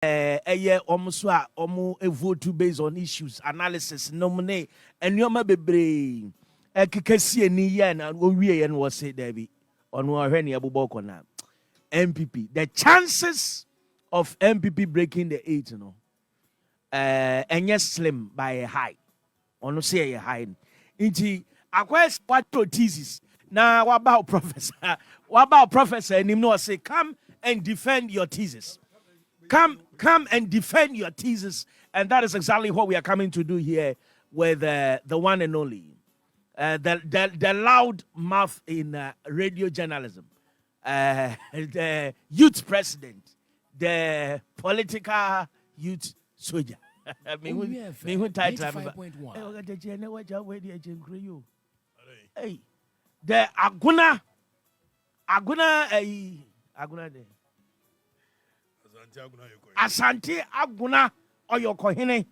almost vote based on issues, analysis, nominate, and you may be Kikasi ni yen and we and was say Debbie Onua Henny Abubakona. MPP. The chances of MPP breaking the 8, and yes, slim by a high. Ono say a high. Inti acquires what thesis. Now what about professor? What about professor? And him no say come and defend your thesis. Come and defend your thesis. And that is exactly what we are coming to do here with the one and only. The loud mouth in radio journalism. The youth president, the political youth soldier. Hey, the Aguna de Asante Aguna Oyokohene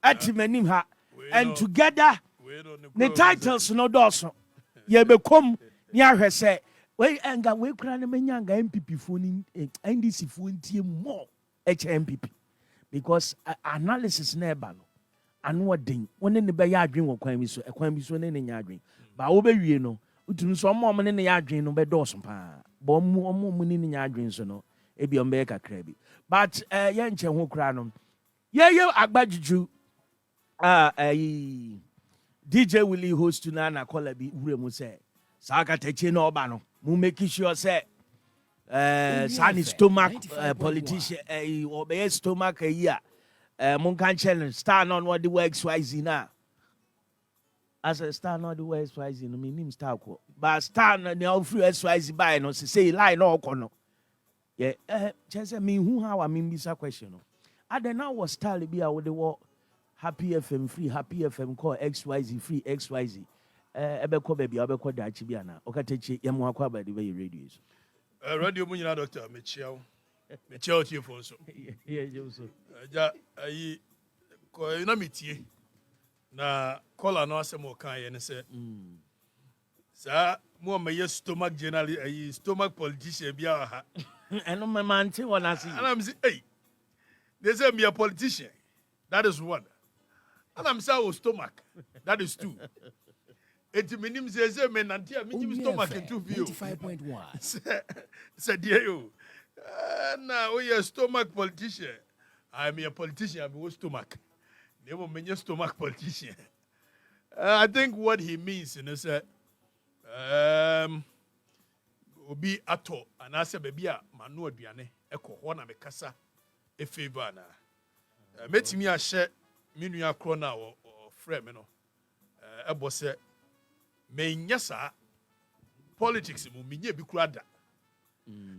Atimenim ha, and together the titles no doso ye become near say we anga we kra na manyanga MPP phone NDC phone tie more HMPP because analysis na eba no anu odin woni ne be ya adwen wo kwan bi so ne ne nya adwen ba wo be wie no utun so mo ne ne ya adwen no be doso pa ba omo ne ne nya adwen so no e bi ombe kakra bi but ye nche ho kra no ye agbajuju DJ Willie host na na call bi wure mu say Okatakyie no oba no mu make sure say Sani stomach politician obey stomach here mun kan challenge star on what the XYZ now as a star not the XYZ no me name star ko but star na the free XYZ buy no say lie no kono yeah just me who how I mean this question no I then now was star be a with the happy FM free happy FM call XYZ free XYZ ebeko baby obeko da chi bia na Okatakyie yam akwa aba de be radio so radio mu nyina doctor mechiao tie phone so yeah so ja ayi ko na metie na caller no asem o kan ye ne se sa mo ma ye stomach general ayi stomach politician bia ha eno me mante wona si and I'm say hey they say me a politician that is one and I'm say o stomach that is two. Eti minim zeze me nanti a minim stomach into view 95.1 said you na we a stomach politician I'm a politician I'm a stomach never me stomach politician I think what he means you know say obi ato anase baby a manu aduane ekọ ho na mekasa e favor na metimi a hye menu akro na o frame me no ebo se menyasa politics mu minye bi kura da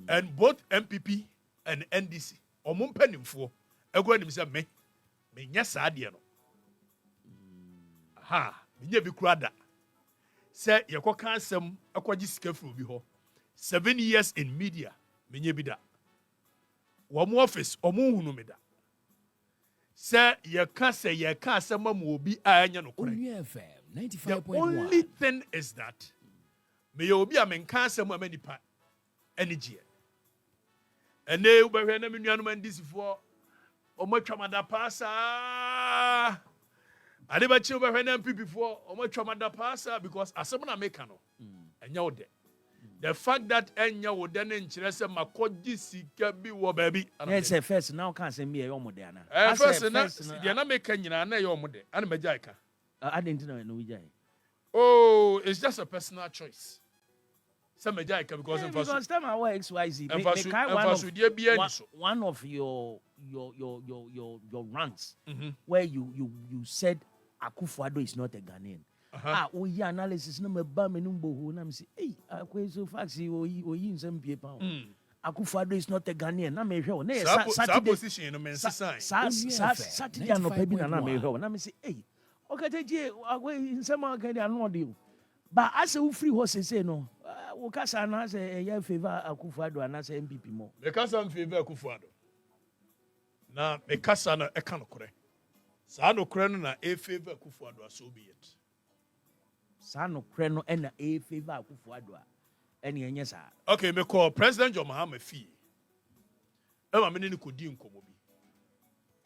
and both MPP and NDC omum panimfo ego anim se menyasa de no minye bi kura da se yekoka asem akwaji sika fro bi ho 7 years in media minye bi da wo mu office omu hunu me da se yeka asem ma obi a anya no kore the only thing is that me obi a men can say mo manipa energy and they ube hwe na me nuanu man disifo omo twamada pasa ade ba chi ube hwe na MPP fo omo twamada pasa because asem na make no enya wo de the fact that enya wo de ne nkire se makoji sika bi wo baby yes first now can say me e omo de ana first na de na make nyina na e omo de ana magya ka I didn't know no we. Oh, it's just a personal choice. Some because time I work XYZ. One of your rants where you said Akufo-Addo is not a Ghanaian. Oh yeah, analysis no me ba me numbo ho na me say, hey, so facts oyi nsem pie pa. Akufo-Addo is not a Ghanaian. Na me hwe na Saturday position no men sign. Saturday no pe bi na me hwe na me say, hey, Okatakyie agwe nsema kan dey anodi but as a free horse say no wo kasa na say ya favor Akufo-Addo na say MPP mo me kasa favor Akufo-Addo na me kasa na e kan kore sa no kore no na e favor Akufo-Addo so be it sa no kore no na e favor Akufo-Addo ene enye sa okay me call President John Mahama Fee Emma me ne kodi nkomo bi.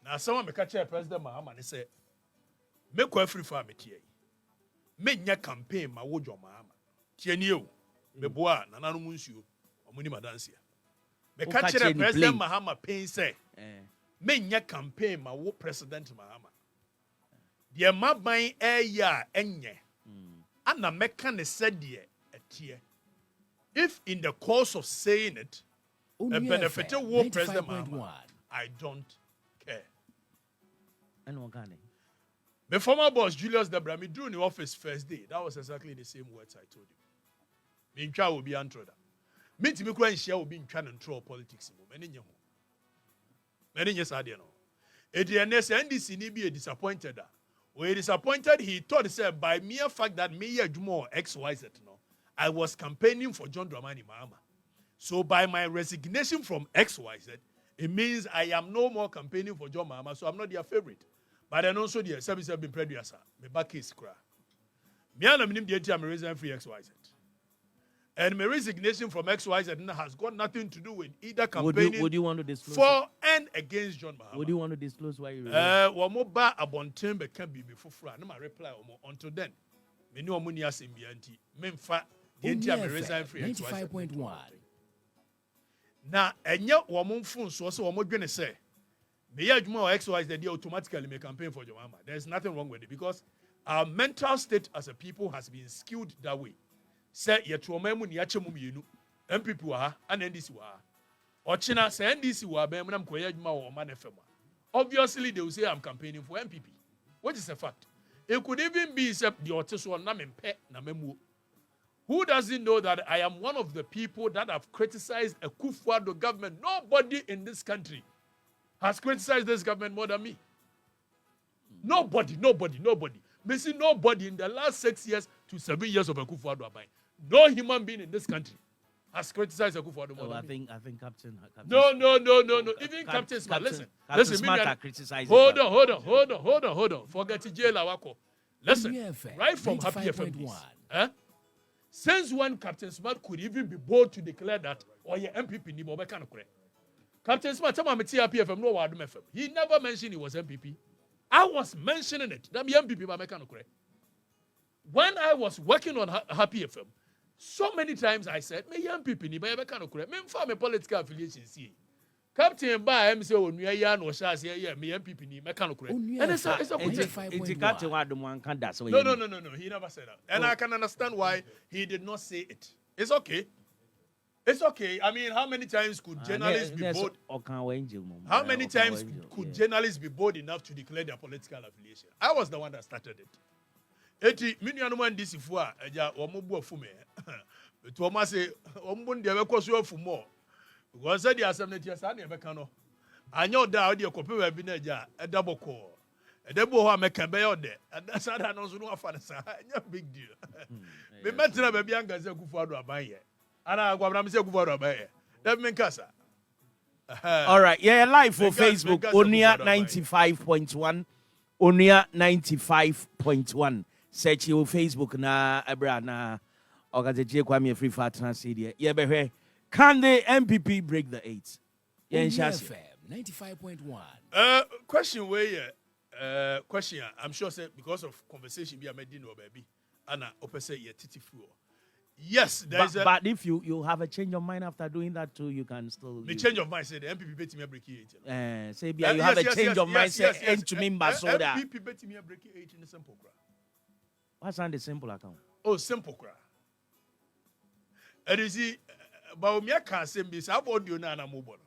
Na asama me ka che President Mahama ne say me ko Afrifa metie. Me nya campaign ma wo John Mahama. Tie ni o. Me boa na nanu nsuo. Omuni madansia. Me ka che President Mahama pain say me nya campaign ma wo President Mahama. The maban ya enye. Ana meka ne said de etie. If in the course of saying it, a benefit wo President Mahama, I don't care. And what can My former boss, Julius Debra, me drew in the office first day. That was exactly the same words I told you. Me try will be antroda. Me to me cry share will be trying to control politics. Many years I didn't know. At the end, NDC need be disappointed. When he disappointed, he thought, said, by mere fact that me more XYZ, no, I was campaigning for John Dramani Mahama. So by my resignation from XYZ, it means I am no more campaigning for John Mahama, so I'm not their favorite. But then also the service have been producer. My back is cry. Me and I'm resigning from XYZ. And my resignation from XYZ has got nothing to do with either campaigning would you want to disclose for and against John Mahama. Would you want to disclose why you one more bar abontin be can be before fra. No my reply until then. Me no money asim bi anti. Me mfa the entire me resign free 95.1. Na enye wo mo mfun so wo mo dwene say me ya adwuma or XYZ they automatically make campaign for John Mahama. There's nothing wrong with it because our mental state as a people has been skewed that way. Say yetroma mu ni achemu mienu MPP wa ha and NDC wa ha ochina say NDC wa ba mu na mkoya adwuma wo ma na fam. Obviously they will say I'm campaigning for MPP, which is a fact. It could even be except the otiso na mempe na memuo. Who doesn't know that I am one of the people that have criticized a Kufuor government? Nobody in this country has criticized this government more than me. Nobody. Me see nobody in the last 6 years to 7 years of a Kufuor Abai. No human being in this country has criticized a Kufuor more than me. I think Captain No. Even Captain Smart, listen. Smart criticizing. Hold on. Forget jail awako. Listen, right from Happy FM. Since when Captain Smart could even be bold to declare that or your MPP ni bobe kan kure. Captain Smart tell me Happy FM no word FM. He never mentioned he was MPP. I was mentioning it. That me MPP ba kan kure. When I was working on Happy FM, so many times I said, me MPP ni ba kan kure. Me mfa me political affiliation see. Captain ba am say Onua ya no sha say yeah me MPP ni me kan kure. And it's a Captain wa do man kan da so. No. He never said that. And I can understand why he did not say it. It's okay. I mean, how many times could journalists be bold? How many times could journalists be bold enough to declare their political affiliation? I was the one that started it. Eti minu man this ifua eja omobu afume. To oma say ombun de be koso afumo. Because the assembly tiasa na be kan no. Anyo da o de kope we bi na eja edaboko. Edebo ho ameka be yo de. Adasa da no so no afa sa. Nya big deal. Me metra be bi anga se Kufuor aban ye. Ana gwabra me se Kufuor aban ye. That mean kasa. All right, yeah, live for Facebook, Onua 95.1, Onua 95.1. Search your Facebook na Abra na Okatakyie Afrifa Mensah. Yeah, be can the MPP break the 8? Yeah, FM 95.1. Question where question I'm sure say because of conversation be made no baby. Ana opese ye titifu. Yes, there is but if you have a change of mind after doing that too, you can still. The change of mind say the MPP bet me break 8. Say you have a change of mind. Say to me, so that MPP bet me break 8 in the simple cra. What's on the simple account? Oh, simple cra. And you see, but me can't say this. I've audio na na mobile.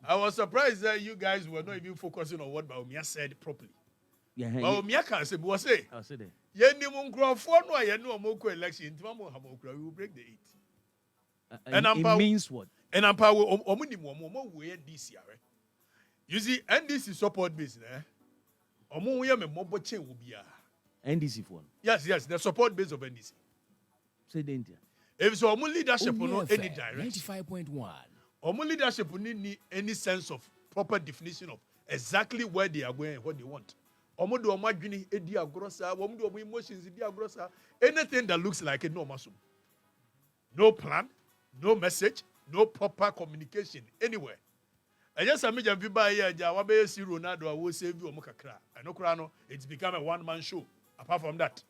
I was surprised that you guys were not even focusing on what Baumia said properly. Yeah, Baumia can't say, but say. I'll say that. Election, we will break the 8. It means what? And I'm power this year. You see, NDC support business. NDC phone. Yes, the support base of NDC. Say danger. If so, leadership will not any direction. 95.1. Leadership will need any sense of proper definition of exactly where they are going and what they want. Anything that looks like it, no muscle. No plan, no message, no proper communication anywhere. I just a major people here, Jawabe see Ronaldo, I will save you, Mokakra. And Okrano, it's become a one-man show. Apart from that,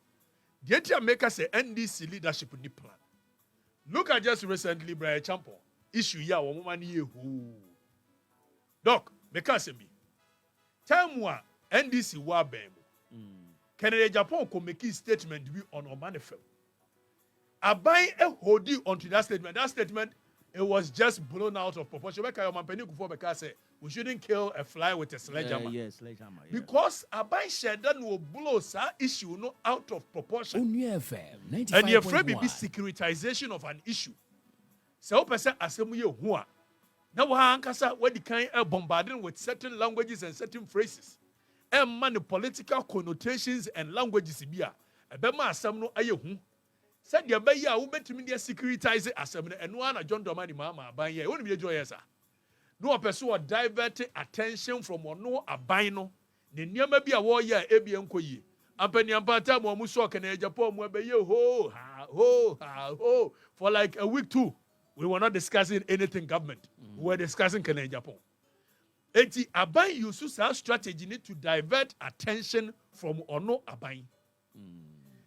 the entire maker say NDC leadership in the plan. Look at just recently, Brian Champo issue ya woman ye who. Doc, because me. Time one NDC wa bem. Canada Japan could make a statement to be on our manifest. I buy a hoodie onto that statement. That statement, it was just blown out of proportion. Because we shouldn't kill a fly with a sledgehammer. Yes, sledgehammer. Yeah. Because I buy share that will blow that issue no out of proportion. Onua FM 95.1. And you're afraid maybe securitization of an issue. So person assume you who are. Now ankasa where the kind of bombarding with certain languages and certain phrases. And man political connotations and languages bia. Ebema asam no aye hu. Said the bay ya ubetimi dia securitize asam and one John Domani mama ban ye. Won't be a joyous. No person will divert attention from no abino. The near maybe a warrior ebian koyi. Ampany ampata mo muso Canada Japan mo be ho ho for like a week too. We were not discussing anything government. We were discussing Canada Japan. Eti aban use our strategy need to divert attention from ono aban.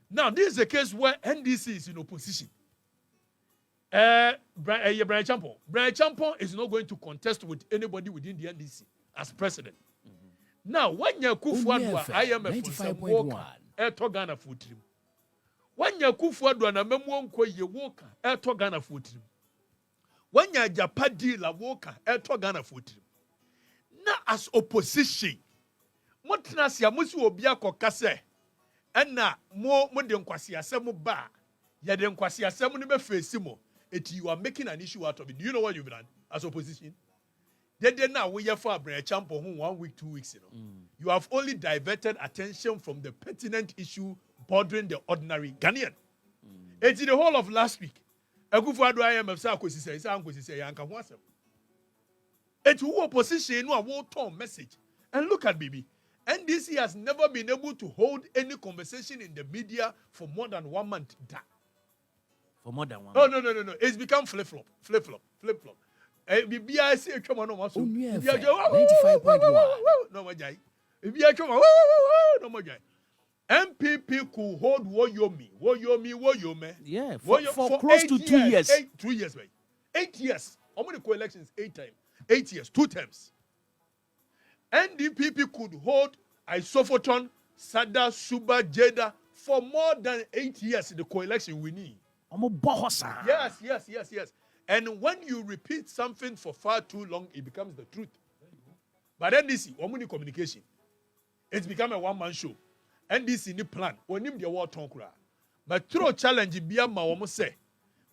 Now this is a case where NDC is in opposition. Brian Champon. Brian Champon is not going to contest with anybody within the NDC as president. Now, when you Kufuadua, IMF for some worker, Ghana food trim. When you Kufuadua na memuonko ye worker, Ghana food trim. When you Japadi la worker, Ghana food trim. Now, as opposition, Motinasi Amusi Obia Kokase, and na mo Mundian Kwasi Asemu Ba, Yaden Kwasi Asemu Nibe Fesimo. You are making an issue out of it. Do you know what you've done as opposition? Then now we have for Brian Champo 1 week, 2 weeks. You have only diverted attention from the pertinent issue bothering the ordinary Ghanaian. It's the whole of last week. It's who opposition no a message. And look at baby. NDC has never been able to hold any conversation in the media for more than 1 month. For more than 1 month. No. It's become flip-flop. BBI come on, Onua FM 95.1. no more jai. No more jai. MPP could hold Woyomi. Yeah, for close to 2 years. 2 years, right? 8 years. How many co-elections? 8 times. 8 years, 2 terms. NDPP could hold Isofoton, Sada, Suba, Jeddah for more than 8 years in the co-election we need. Yes. And when you repeat something for far too long, it becomes the truth. But NDC, Omuni communication, it's become a one-man show. NDC ni plan, onim the war tonkura. But through challenge, Biama Omo say,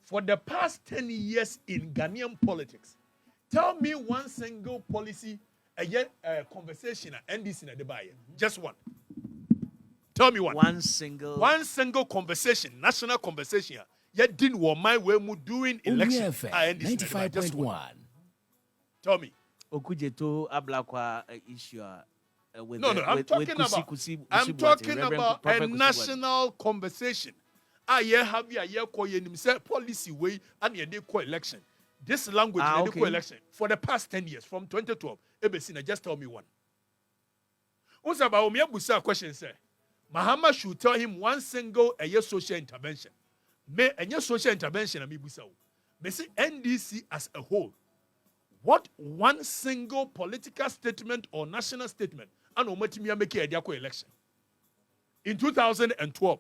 for the past 10 years in Ghanaian politics, tell me one single policy, a conversation at NDC na debaye. Just one. Tell me one. One single conversation, national conversation. Yet didn't want my way doing election. 95.1. Tell me. Okujeto Ablakwa issue with no, I'm talking about a national conversation. Have you policy way and ye co-election. This language co-election for the past 10 years from 2012. Ebesina, just tell me one. What's about me? Busa question say. Mahama should tell him one single social intervention. Me any social intervention ami busa o. Me say NDC as a whole. What one single political statement or national statement and omatimi make a dia election. In 2012,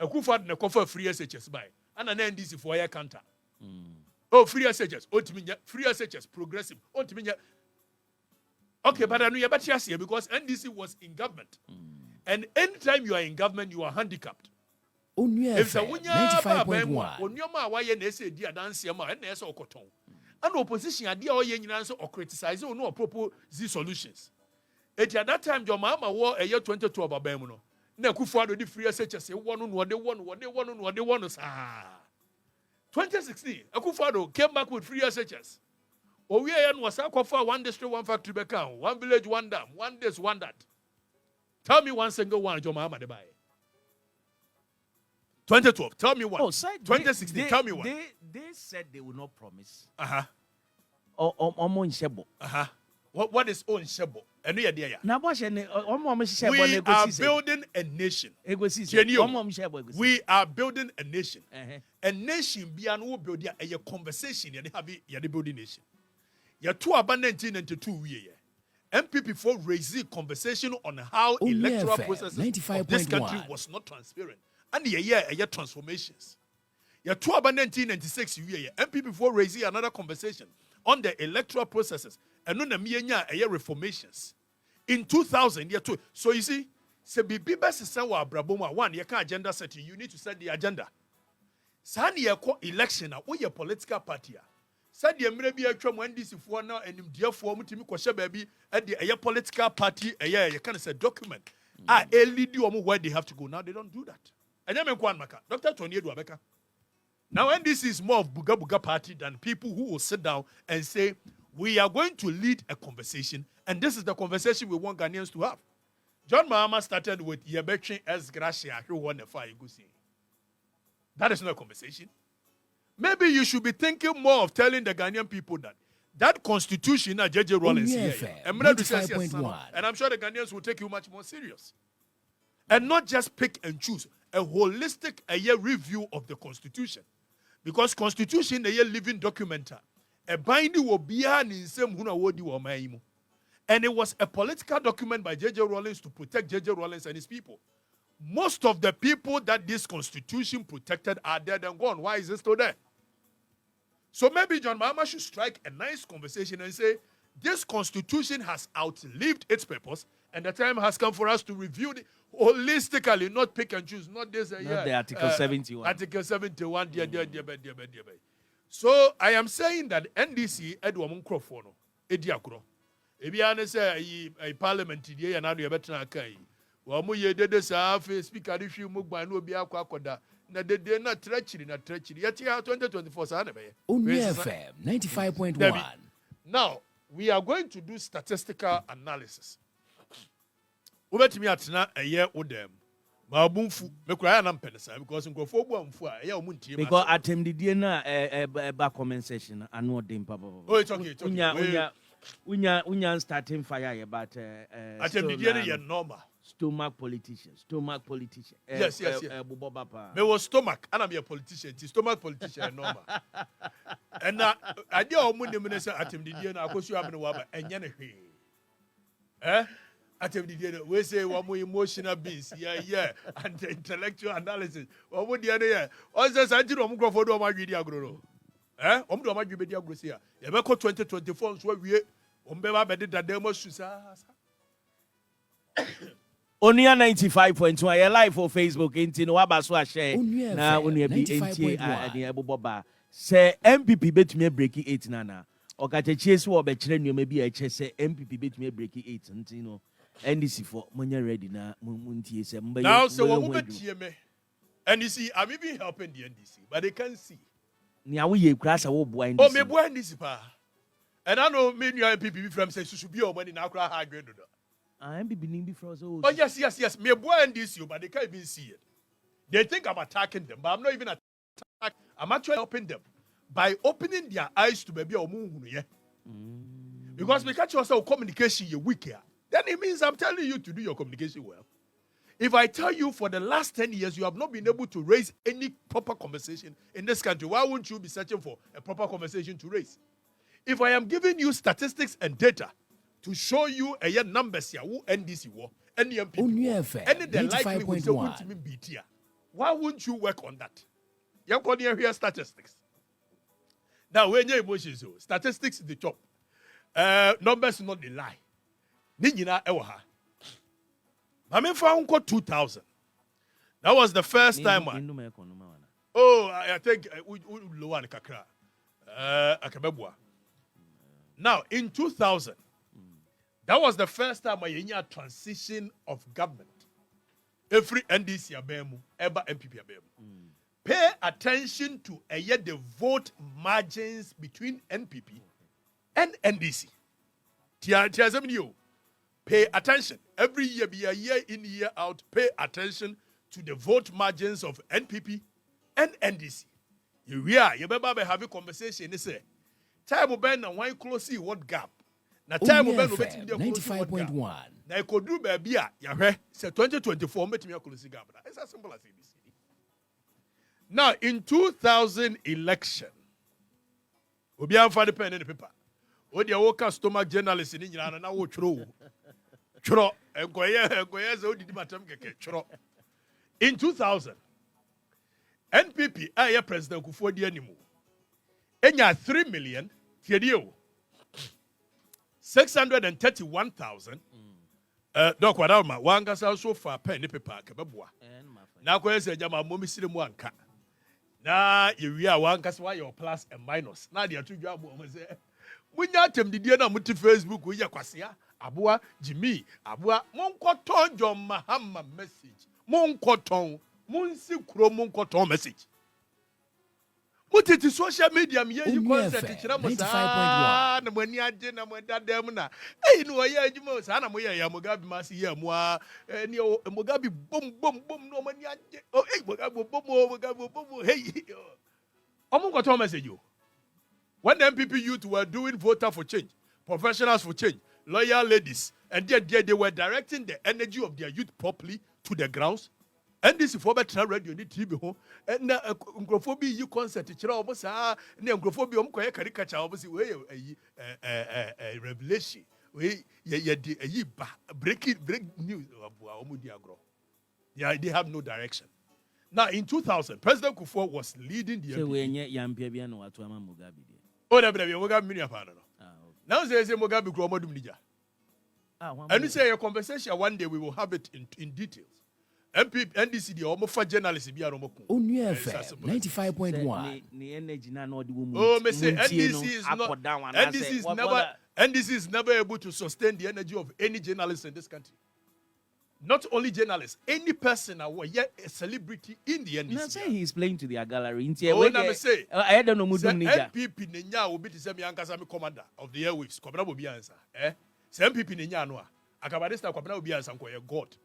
Akufo-Addo na kofa free SHS by and an NDC for year counter. Oh, free SHS, free SHS progressive. Okay, but I know you better here because NDC was in government. And anytime you are in government, you are handicapped. Onua FM 95.1. Onyoma waye na ese di adanse ma na ese okoton. And opposition ade a oye nyina so criticize no propose these solutions. At that time your mama war a year 2012 abam no. Na Akufo-Addo di free SHS won no de won sa. 2016 Akufo-Addo came back with free SHS. Owie yan was akwafa one district one factory beka, one village one dam, one this one that. Tell me one single one your mama de buy. 2012, tell me one. 2016, tell me one. They said they will not promise. What is own shebo? And we are there. Na bo hye ne omo hye We bo ne are egosi building a nation. egosi Genio. omo hye bo egosi We are building a nation. A nation be an who build a conversation. You have a building nation. You two about 1992 we MPP for raising conversation on how Onua electoral FM, processes of this country 95.1. was not transparent. And a transformations. You two about 1996 we MPP for raising another conversation on the electoral processes and on the reformations. In 2000, year two. So you see, se bibi best say wa braboma one you can agenda setting. You need to set the agenda. Sani ye ko election a we political party. Said the mre bi atwa mo NDC fo na animdiafo mo timi kwhye baabi e de political party you can say document. Lead you where they have to go. Now they don't do that. Anya me kwan maka. Dr. Tony Edu Abeka. Now NDC is more of buga buga party than people who will sit down and say we are going to lead a conversation and this is the conversation we want Ghanaians to have. John Mahama started with Yebetrin S. Gracia, who won the fire. That is not a conversation. Maybe you should be thinking more of telling the Ghanaian people that constitution, JJ Rollins Onua here, FM, and I'm sure the Ghanaians will take you much more serious. And not just pick and choose, a holistic review of the constitution. Because constitution, a living document, a binding will be an in same huna wodi wa maimu. And it was a political document by J.J. Rollins to protect J.J. Rollins and his people. Most of the people that this constitution protected are dead and gone. Why is it still there? So maybe John Mahama should strike a nice conversation and say, this constitution has outlived its purpose and the time has come for us to review it holistically, not pick and choose, not this. not the Article 71. Article 71, dear. So I am saying that NDC, Edward Munkrofono, Ediakro, Ebiane say a parliament today and now you're better than Kai. Well, Muye did this speaker issue Mugba no be aquacoda. Na de not treachery, Yet here 2024 Onua FM 95.1. Now we are going to do statistical analysis. Ubet me atna a year with them. Mabumfu, me cry and penisa because in Grofo a year munti. because atem didie na ba comment section anu odem papa. Oh, it's okay. Unya starting fire but atem didie na normal. Stomach politician. Yes. Me was stomach, and I'm a politician. Stomach politician, normal. And I did all Monday minister at him, and I was you having a wabba, and at him, we say one more emotional beings, and the intellectual analysis. What would the other year? Also, I did on Crawford or my video grow. Omdo my video grows here. You ever 2024 where we did that demo. Onua 95.1 ye live for Facebook inti no aba so a share Onua na FM, onua bi enti 95.1. ade eboboba se MPP betumi break 8 na Okatakyie so obekire nneoma bi a eche se MPP betumi break 8 nti no NDC for munya ready na muntie se mba now so what would me and you see I'm even helping the NDC but they can't see ni awo ye kura sa wo boa NDC oh me boa NDC pa and I know me new MPP from say should be your money now cry high grade. MPP nimbi for so oh yes me boa NDC but they can't even see it. They think I'm attacking them but I'm not even attacking. I'm actually helping them by opening their eyes to baby omuhunu ye. Because we catch yourself communication you weak here. Then it means I'm telling you to do your communication well. If I tell you for the last 10 years you have not been able to raise any proper conversation in this country, why won't you be searching for a proper conversation to raise? If I am giving you statistics and data to show you a year numbers here, who NDC war, any MPP, Onua FM any the likelihood say 95.1. why wouldn't you work on that? You can hear statistics. Now when you emotions, statistics is the top. Numbers not the lie. Nijina ewaha. Mame found 2000. That was the first time. Oh, I think Luan Kakra. Akabebwa. Now in 2000, that was the first time I had a transition of government. Every NDC abemu, ever MPP abemu. Pay attention to the vote margins between NPP and NDC. Pay attention. Every year, be a year in, year out, pay attention to the vote margins of NPP and NDC. You remember have a conversation, they say, time will bend and why close see what gap. Na time Onua be no betimi dey 95.1. na ekodu ba bia ya hwe say 2024 betimi akolosi gap. It's as simple as ABC. Now in 2000 election obi amfa the pen and the paper. O dia wo ka stomach journalist ni nyina na wo tworo. Tworo enkoye ze odidi matam keke tworo. In 2000 NPP aye president Kufuor di animu. Enya 3 million tiedi 631,000 Doc Wadalma wanga sa so fa pen ne paper ka beboa na ko yesa jama momi sire mu anka na yewi a wanga sa wa plus and minus na de atudwa abo mo se munya temdidie na muti Facebook wo ya kwasea aboa Jimmy aboa monkoton John Mahama message monkoton munsi kuro monkoton message mutiti social media me yi concert kira mo sa na mani age na mo dadam na no oye adwuma sa na mo ye ya Mugabe masi ye mo a ni Mugabe bom no mani age Mugabe bom hey omunkoton message yo. When the MPP youth were doing voter for change, professionals for change, loyal ladies, and they were directing the energy of their youth properly to the grounds. And this is for better radio ni TV ho. And Ungrophobia you concert chira obo sa na Ungrophobia omkoye caricature obo si we revelation. We ye break news omo di agro. Yeah, they have no direction. Now in 2000, President Kufuor was leading the so we nye yampia bia no watu ama Mugabe de. Oh, na bia Mugabe mini apa no. Now say Mugabe grow modum nija. And you say a conversation one day we will have it in details. NDC the omofa journalist bia no moko. Onua FM 95.1. Ni energy na no de wo mu. Oh, me say NDC is never able to sustain the energy of any journalist in this country. Not only journalists, any person who is a celebrity in the NDC. No, say he's playing to their gallery. Oh, na me say. I don't know mudum nija. MPP nenya will be the same yankasa me commander of the airwaves. Kwabena will be answer. Say MPP nenya no a. Akabadesta kwabena will be answer ko God.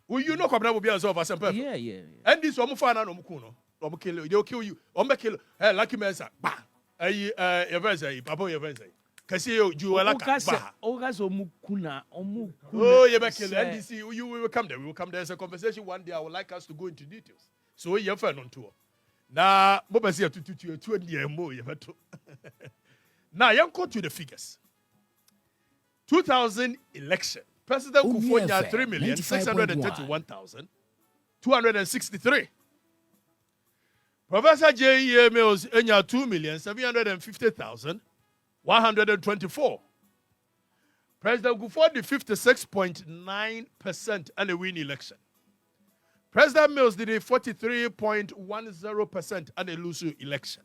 Will you know kwabena will be answer of asempa? Yeah. And this one fa na no mku no. Omo kill you. They will kill you. Omo kill. Lucky Mensah. Ba. Your papa your friend say. Kasi you were like omukuna. Oh, you make NDC. We will come there. We will come there. There's a conversation one day. I would like us to go into details. So you're fair on tour. Now, Mobasi to now you go to the figures. 2000 election. President Kufuor had 3,631,263. Professor J.E.A. Mills had 2,750,124. President Kufuor did 56.9% and a win election. President Mills did a 43.10% and a lose election.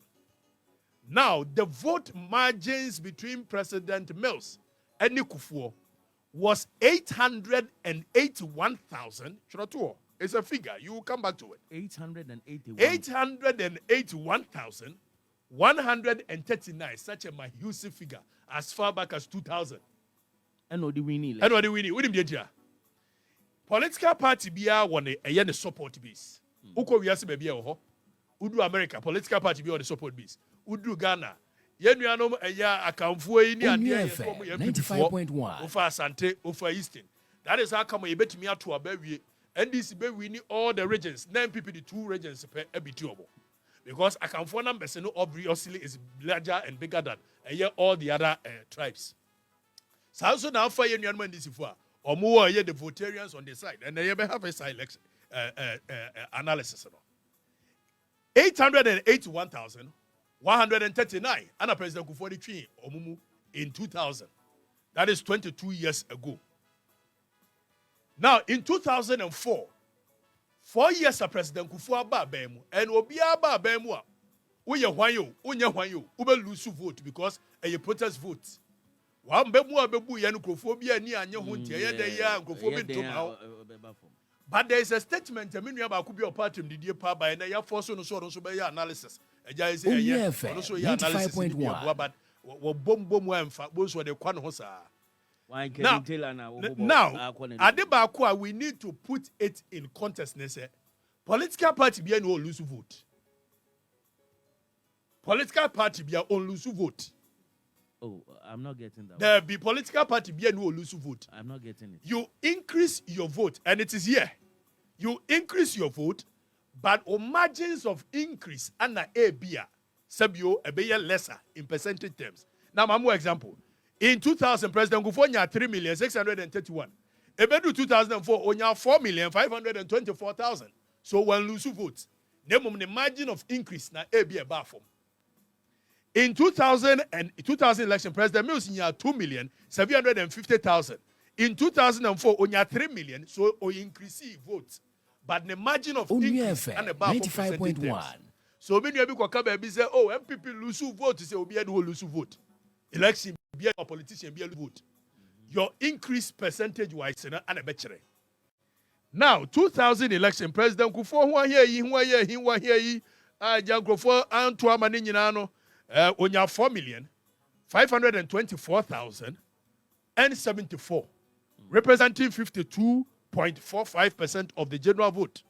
Now, the vote margins between President Mills and Kufuor was 881,000. It's a figure. You will come back to it. 881,139. Such a massive figure as far back as 2000. And what the winning? And what the winning? What the political party bia won a support base. Uko wiase be bia ho. Udu America political party bia on the support base. Udu Ghana. Yenuanom eya akamfo yi ni ade FM 95.1. Ofa Asante, Ofa Eastern. That is how come you bet me out to abawie. NDC be winning all the regions. 9 people the 2 regions per ebitiobo. Because akamfo numbers no obviously is larger and bigger than all the other tribes. So also now for yenuanom NDC for omo ye the votarians on the side and they have a side election analysis. 881,139 and President Kufuor Omumu in 2000. That is 22 years ago. Now in 2004, 4 years of President Kufuor Babemu and Obia Babemu, uye hwanyo, ube lose vote because a protest vote. One bemu abebu yanu Kufuor ni anye hunti de ya Kufuor ntoma. But there is a statement a minu aba kubi party mdidie pa ba na ya force no so be ya analysis. Eja is yeah, 95.1. But wo bom emfa bo so de kwa no ho saa. Now, Adebakwa, we need to put it in context. Political party be no lose vote. Political party be on lose vote. Oh, I'm not getting that. There be political party be no lose vote. I'm not getting it. You increase your vote, and it is here. You increase your vote, but on margins of increase and a beer, sabio a beer lesser in percentage terms. Now, my more example. In 2000, President Kufuor 3,631,000. Ebedu 2004, onya 4,524,000. So one lose votes. The margin of increase na a beer bar form. In 2000 election, President Mills had 2,750,000. In 2004, onya 3 million, so o increase votes. But the margin of increase and about 95.1. So many people come and say, oh, MPP lose vote, say obi do lose vote. Election be a politician be a vote. Your increase percentage wise and a better. Now, 2000 election, President Kufuor who here Jankrofo Antoa Maninyano onya 4,524,074, representing 52.45% of the general vote.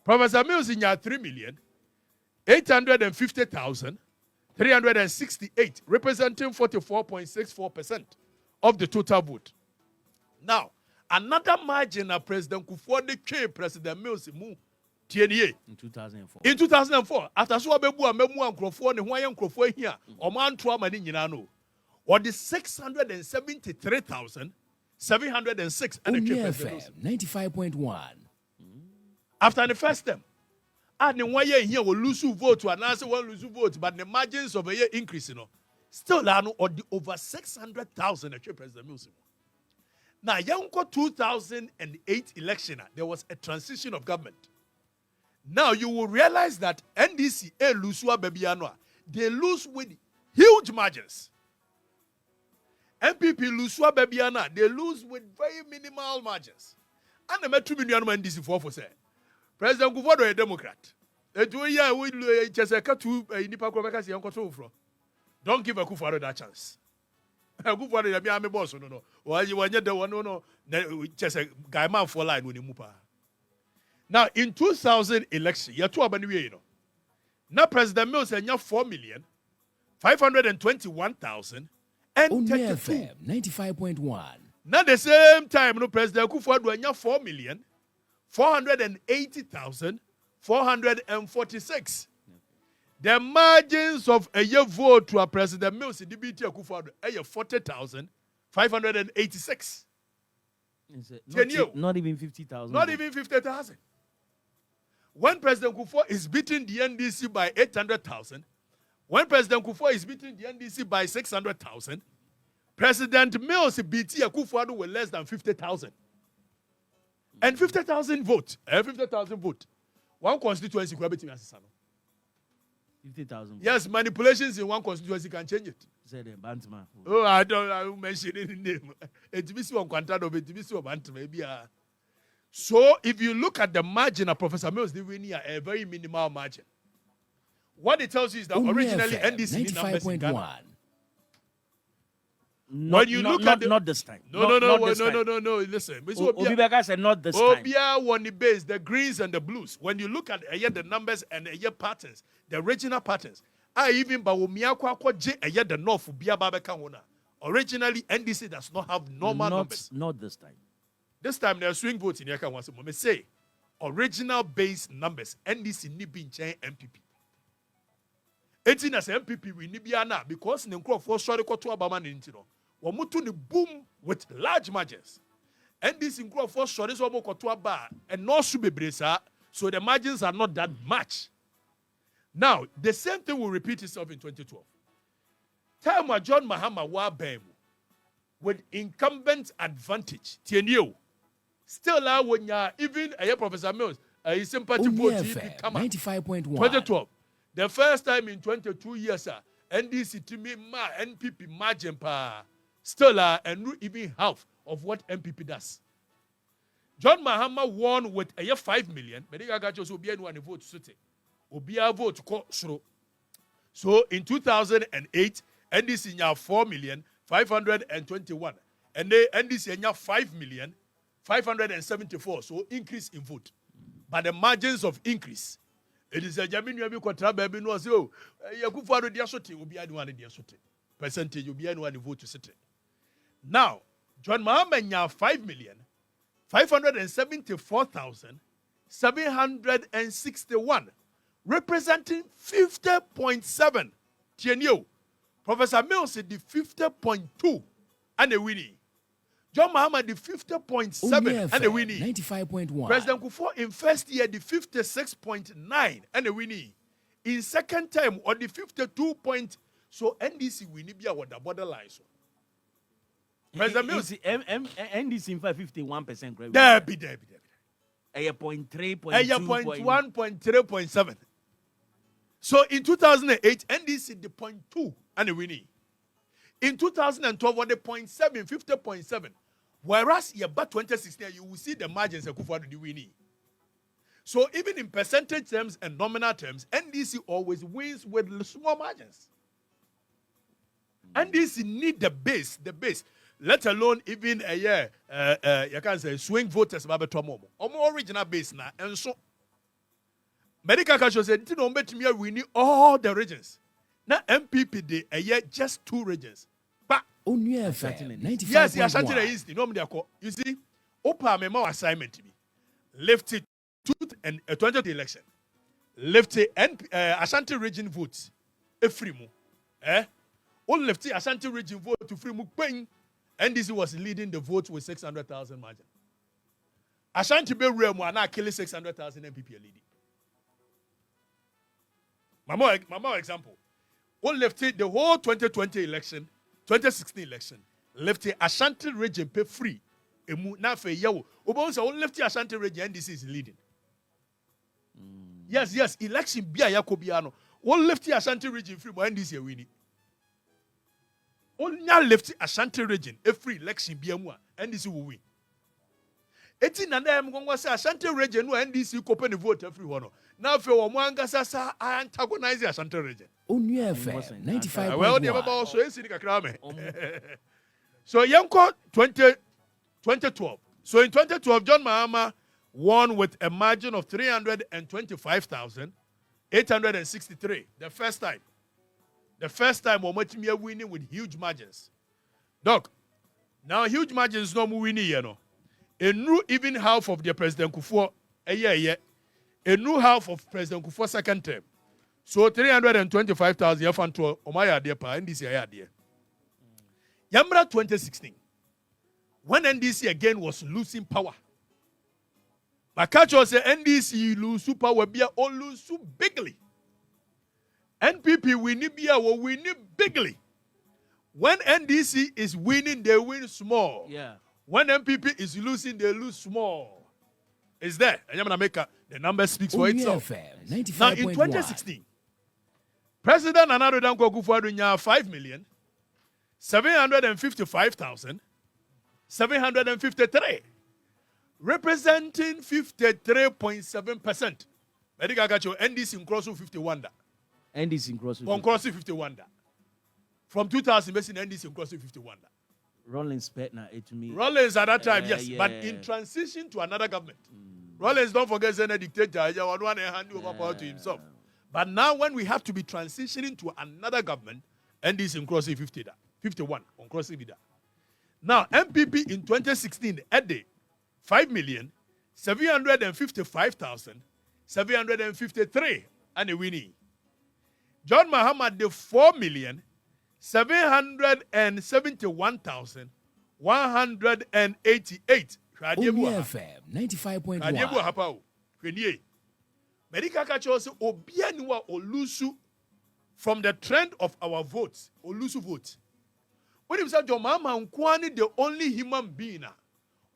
Professor Mills in 3,850,368, representing 44.64% of the total vote. Now, another margin of President Kufuor de President Mills in 2004. In 2004, after so abebu Nkrofo ne ho aye Nkrofo here, o man to amani nyina no. Or the 673,706 and the FM 95.1. After the first term, and the 1 year here will lose vote to announce one lose vote, but the margins of a year increase, still or the over 600,000 President Mills. Now, young 2008 election, there was a transition of government. Now you will realize that NDC they lose with huge margins. MPP they lose with very minimal margins. And the metro million NDC for say President Kufuor a Democrat. Don't give a Kufuor that chance. Kufuor the boss no. Or you want the one no just a guy man for line when you move. Now, in 2000 election, now President Mills had 4,521,000 and 32. 95.1. Now, the same time, President Kufuor had 4,480,446. The margins of a year vote to a President Mills in DBT Kufuor are 40,586. Not even 50,000. Not even 50,000. When President Kufuor is beating the NDC by 800,000, when President Kufuor is beating the NDC by 600,000, President Mills beat Kufuor with less than 50,000. And 50,000 vote. 50,000 vote. One constituency could be 50,000. Yes, manipulations in one constituency can change it. Say the Bantama. Oh, I don't mention any name. It's BC on Quantado, but it's BC on Bantama, maybe. So, if you look at the margin of Professor Mills, they win here a very minimal margin. What it tells you is that originally NDC numbers in Ghana. When you look at not this time. No. Listen, Obibeka said not this time. Obia won the base, the greens and the blues. When you look at the numbers and the patterns, the original patterns, even the north originally NDC does not have normal numbers. Not this time. This time there are swing votes in Yaka once. I say original base numbers NDC Nibinche MPP. 18 as MPP we Nibiana because Nkro for sorry to Obama Nintino. Wamutu ni boom with large margins. NDC Nkro for sorry so to bar and no subebresa, so the margins are not that much. Now the same thing will repeat itself in 2012. Time John Mahama wa bemu with incumbent advantage. Tienio. Still, when you even a Professor Mills, a sympathy vote, 95.1. 2012. The first time in 22 years, NDC to me, NPP margin pa still and even half of what MPP does. John Mahama won with a 5 million, but I got just Obia one vote city. Obia vote to So in 2008, NDC nya 4,521,000, and they NDC nya 5,574. So increase in vote, but the margins of increase. It is a Jaminu Kontra baby no so Yakufu dia sote Obia one dia sote. percentage will be anyone vote to sit. Now, John Mahama nya 5,574,761, representing 50.7. Tienyo, Professor Mills said the 50.2 and a winning. John Mahama the 50.7 and a winning. 95.1. President Kufuor in first year the 56.9 and a winning. In second term or the 52 point. So NDC winning be our borderline. So President Mills NDC in 51%. There be. A 0.3, 0.1, 0.3, 0.7. So in 2008, NDC the 0.2 and a winning. In 2012, on the 0.7, 50.7. Whereas you about 2016, you will see the margins of Kufuor the winning. So even in percentage terms and nominal terms, NDC always wins with small margins. NDC need the base, let alone even a year, you can say swing voters, Omo original base now, and so medical culture said, you know, we need all the regions. Now MPP day a year just 2 regions. But Onua FM 95.1. yes, you see, Opa memo assignment to me. Lift it and a 20th election. Lift it and Ashanti region votes. Efrimu. All lefty Ashanti region vote to free Mukpeng. NDC was leading the vote with 600,000 margin. Ashanti be real mo na kill 600,000 MPP leading. Mama example. All lefty the whole 2020 election, 2016 election, lefty Ashanti region pay free. Emu na fe yawo. Obonsa all lefty Ashanti region NDC is leading. Yes, election bia yakobiano. All lefty Ashanti region free mo NDC winning. Only left Ashanti region, a free election be a more, NDC will win. 18 and I'm going to say Ashanti region, no NDC open the vote everyone. Now for one Gassasa, I antagonize Ashanti region. Onua FM 95.1. Well, never also is in the So, Yanko 2012. So in 2012, John Mahama won with a margin of 325,863. The first time. The first time we are winning with huge margins. Doc, now huge margins no more winning, you know. A new even half of the President Kufuor a year. A new half of President Kufuor second term. So 325,000 you fan to Omaya dear pa NDC idea. Yambra 2016. When NDC again was losing power. Makacho said NDC lose power be all lose bigly. NPP winning bigly. When NDC is winning, they win small. Yeah. When MPP is losing, they lose small. Is there? And I'm gonna make the number speaks for itself. Now in 2016, President Nana Danko Kufuor 5,755,753, representing 53.7%. Medical got your NDC in cross 51. NDC in cross. On cross 51. From 2000, NDC in cross 51. Rollins Petna to me. Rollins at that time, yes. Yeah. But in transition to another government. Rollins, don't forget, Senate dictator, one hand over power to himself. But now when we have to be transitioning to another government, NDC in cross 51 on cross 50. Now, MPP in 2016, at the 5,755,753 and a winning. John Mahama the 4,771,188. Onua FM 95.1. Medical culture obianiwa olusu from the trend of our votes. Olusu vote. When you say John Mahama Nkwani the only human being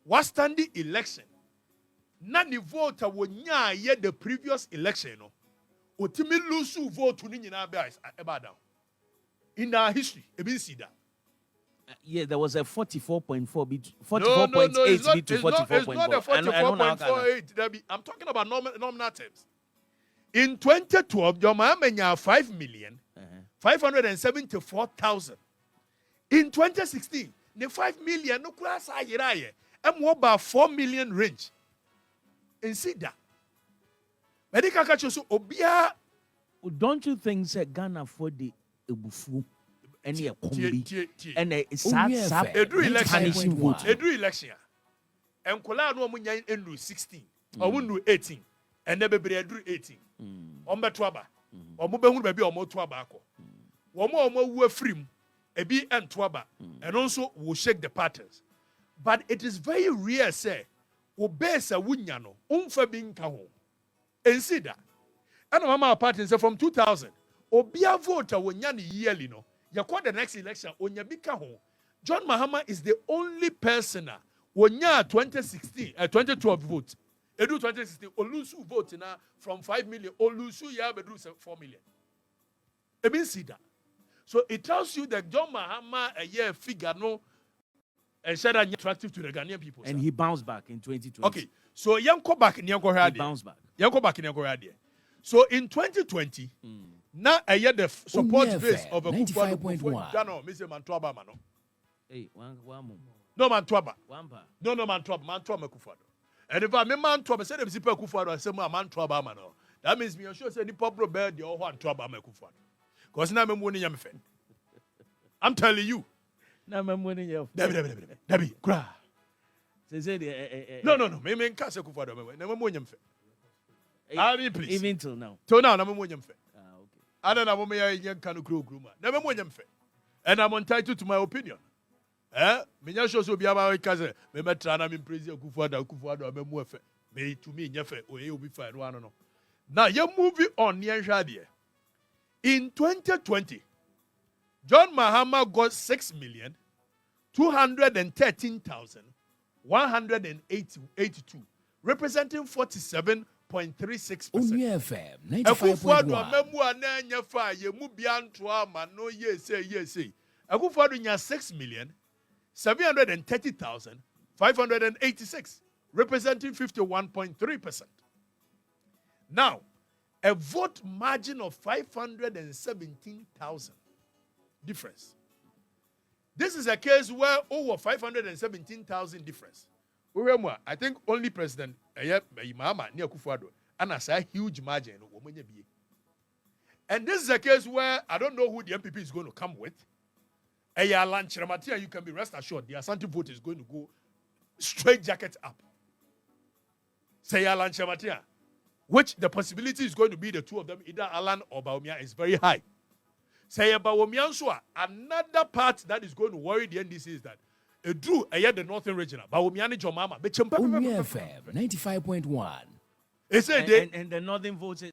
was standing election. Nani vote wonya ye the previous election no. Otimi lusu vote ni nyina be down. In our history, even see that. Yeah, there was a 44.4 44.8 to 44.4. It's not a 44.48. I'm talking about nominal terms. In 2012, John Mahama had 5,574,000. In 2016, the 5 million no class ayiraye. About 4 million range. And see that. Medical culture so obia. Don't you think that Ghana for the ebufu? any a combi and a Onua sap FM, Edu election. 95.1. vote. Edu election. And kola no mu nyan enu 16. Omu nu 18. And ne bebre edu 18. Ombe to aba. Omu be hu ba bi omu to aba akọ. Omu wu afrim ebi ento aba. And also will shake the patterns. But it is very rare say obesa wunya no umfa bi nka ho. Ensi da. And mama party say from 2000 obia voter wonya ne yearly no. Yakwa the next election onya bi ka ho. John Mahama is the only person wonya 2012 vote. Edu 2016 olusu vote na from 5 million olusu ya bedu 4 million. Ebi see that. So it tells you that John Mahama a year figure no and said that attractive to the Ghanaian people. And he bounced back in 2020. Okay. So yanko back in yanko he bounced back. Yanko back in yanko hadi. So in 2020 now a year the support Onua base FM, of a 95.1. Gano, Mr. Mantuaba mano. Hey, one more. No Mantuaba. One pa. No Mantuaba Kufado. And if I mean Mantuaba said if Zipa Kufado I say Mantuaba mano. That means me sure say the popular bed the one Tuaba Kufado. Because now I'm winning your friend. I'm telling you. Now I'm winning your Debbie, cry. Say No. Me can't say Kufado. Never win your friend. I mean, please. Even till now. So now I'm winning your friend. Okay. I don't know me young can grow groomer. Never win your friend. And I'm entitled to my opinion. Me shows will be about because me metra na me praise Kufado me mu efe. Me to me nyefe o e obi fa no ano no. Now you moving on near Shadie. In 2020, John Mahama got 6,213,182, representing 47.36%. Onua FM, Akufo-Addo 95.1. memu ananya fa ye mu bia nto ama no yes. Akufo-Addo nya 6,730,586, representing 51.3%. Now, a vote margin of 517,000 difference. This is a case where over 517,000 difference. I think only President Mahama near Akufo-Addo and as a huge margin. And this is a case where I don't know who the MPP is going to come with. You can be rest assured the Asante vote is going to go straight jacket up. Say Alan Chamatia. Which the possibility is going to be the two of them, either Alan or Bawumia, is very high. Say Bawumia Nsua, another part that is going to worry the NDC is that Drew, the Northern Regional, Bawumia ni Jomama, Onua FM, 95.1. And the northern votes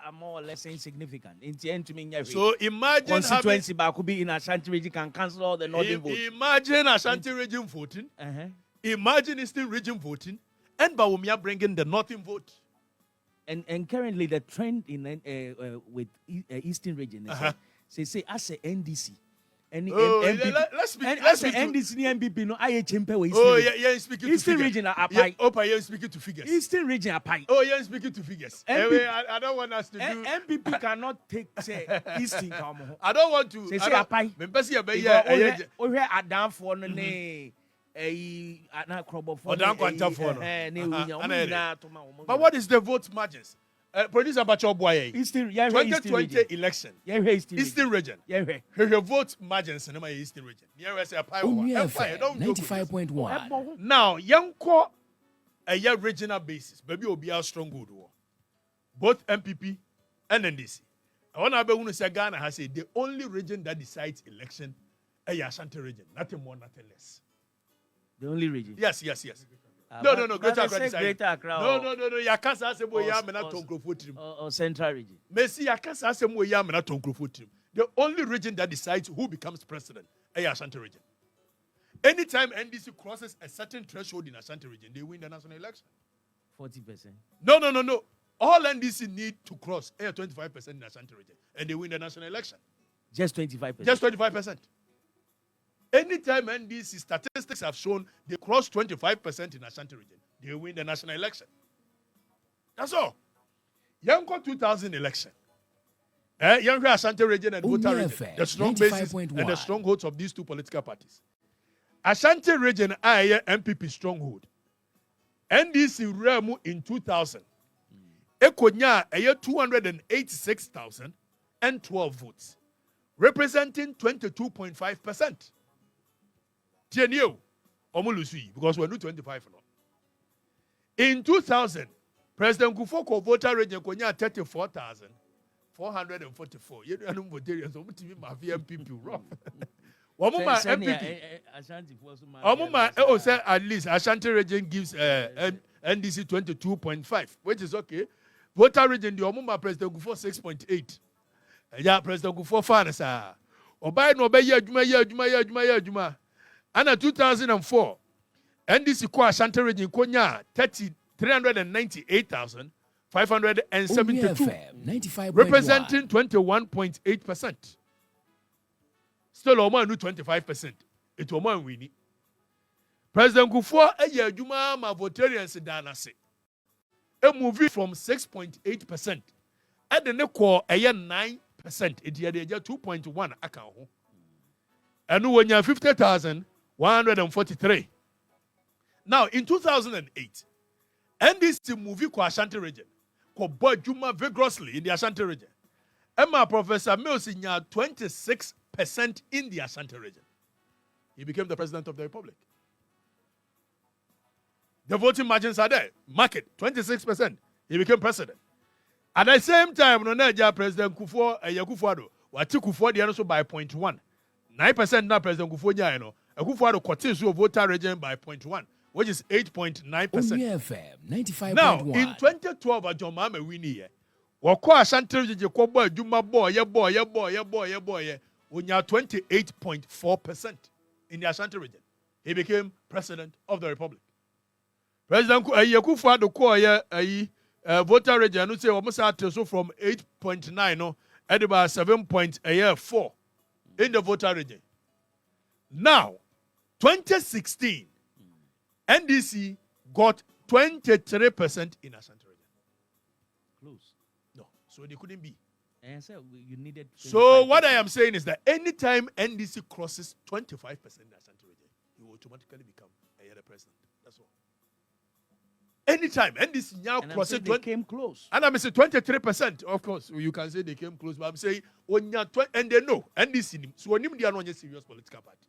are more or less insignificant. In the end, to me, so imagine constituency Bakubi in Ashanti region can cancel all the northern votes. Imagine Ashanti region voting. Imagine Eastern region voting, and Bawumia bringing the northern vote. And currently the trend in with Eastern region is say as a NDC. Let's speak. NDC and MPP no I chimpe with speaking Eastern to region are yeah, you're speaking to figures. Eastern region are pie. Oh, you're speaking to figures. I don't want us to do. MPP cannot take say Eastern come. I don't want to. Say a pie. Oh, here are down for ne. But what is the vote margins? Producer Bacho Boye. 2020 election. Eastern region. Her vote margins in the Eastern region. Onua FM, 95.1. Now, Yanko a year regional basis. Baby will be a strong good war. Both MPP and NDC. I want to say Ghana has said the only region that decides election is Ashanti region. Nothing more, nothing less. The only region. Yes. No. Greater Accra. No. Yakasa say boy ya me na tonkrofo trim. Or Central region. Messi Yakasa say boy ya me na tonkrofo trim. The only region that decides who becomes president is Ashanti region. Anytime NDC crosses a certain threshold in Ashanti region, they win the national election. 40%. No. All NDC need to cross 25% in Ashanti region, and they win the national election. Just 25%. Just 25%. Anytime NDC statistics have shown they cross 25% in Ashanti region, they win the national election. That's all. Yanko 2000 election. Yanko Ashanti region and voter region. The strong basis and the strongholds of these two political parties. Ashanti region are MPP stronghold. NDC Remu in 2000. Ekonya 286,012 votes. representing 22.5%. TNU, Omulusi, because we're not 25 now. In 2000, President Kufoko voter region konya 34,444. You know, Nigerians, so much mafia people rough. Omuma MPP. Omuma, say at least Ashanti region gives NDC 22.5, which is okay. Voter region, the Omuma President Kufo 6.8. Yeah, President Kufo fan sa. Obai no be ye adwuma. And in 2004, NDC ko Ashanti region konya 398,572, representing 21.8%. Still Oman 25%. It Oman winning. President Kufo eye adwuma ma votarians danase. A movie from 6.8%. At the neck a 9%. It had 2.1 account. And when you 50,143. Now in 2008, NDC movie ko Ashanti region ko Juma vigorously in the Ashanti region. Emma Professor Mills in 26% in the Ashanti region. He became the president of the republic. The voting margins are there. Market 26%. He became president. At the same time, President Kufuor, Wati Kufuor the also by 0.1. 9% now President Kufuor Kufuor continues to voter region by 0.1, which is 8.9%. Now, in 2012, John Mame Winnie, Wako Ashanti region ko boy Juma boy, ye 28.4% in the Ashanti region. He became president of the republic. President Kufuor voter region, say almost so from 8.9 no, at about 7.4 in the voter region. Now, 2016, NDC got 23% in Ashanti region. Close. No, so they couldn't be. And so you needed. So what I am saying is that anytime NDC crosses 25% in Ashanti region, he will automatically become a president. That's all. Anytime NDC now crosses 20, came close. And I'm saying 23%. Of course, you can say they came close, but I'm saying when you and they know NDC. So when they are not a serious political party.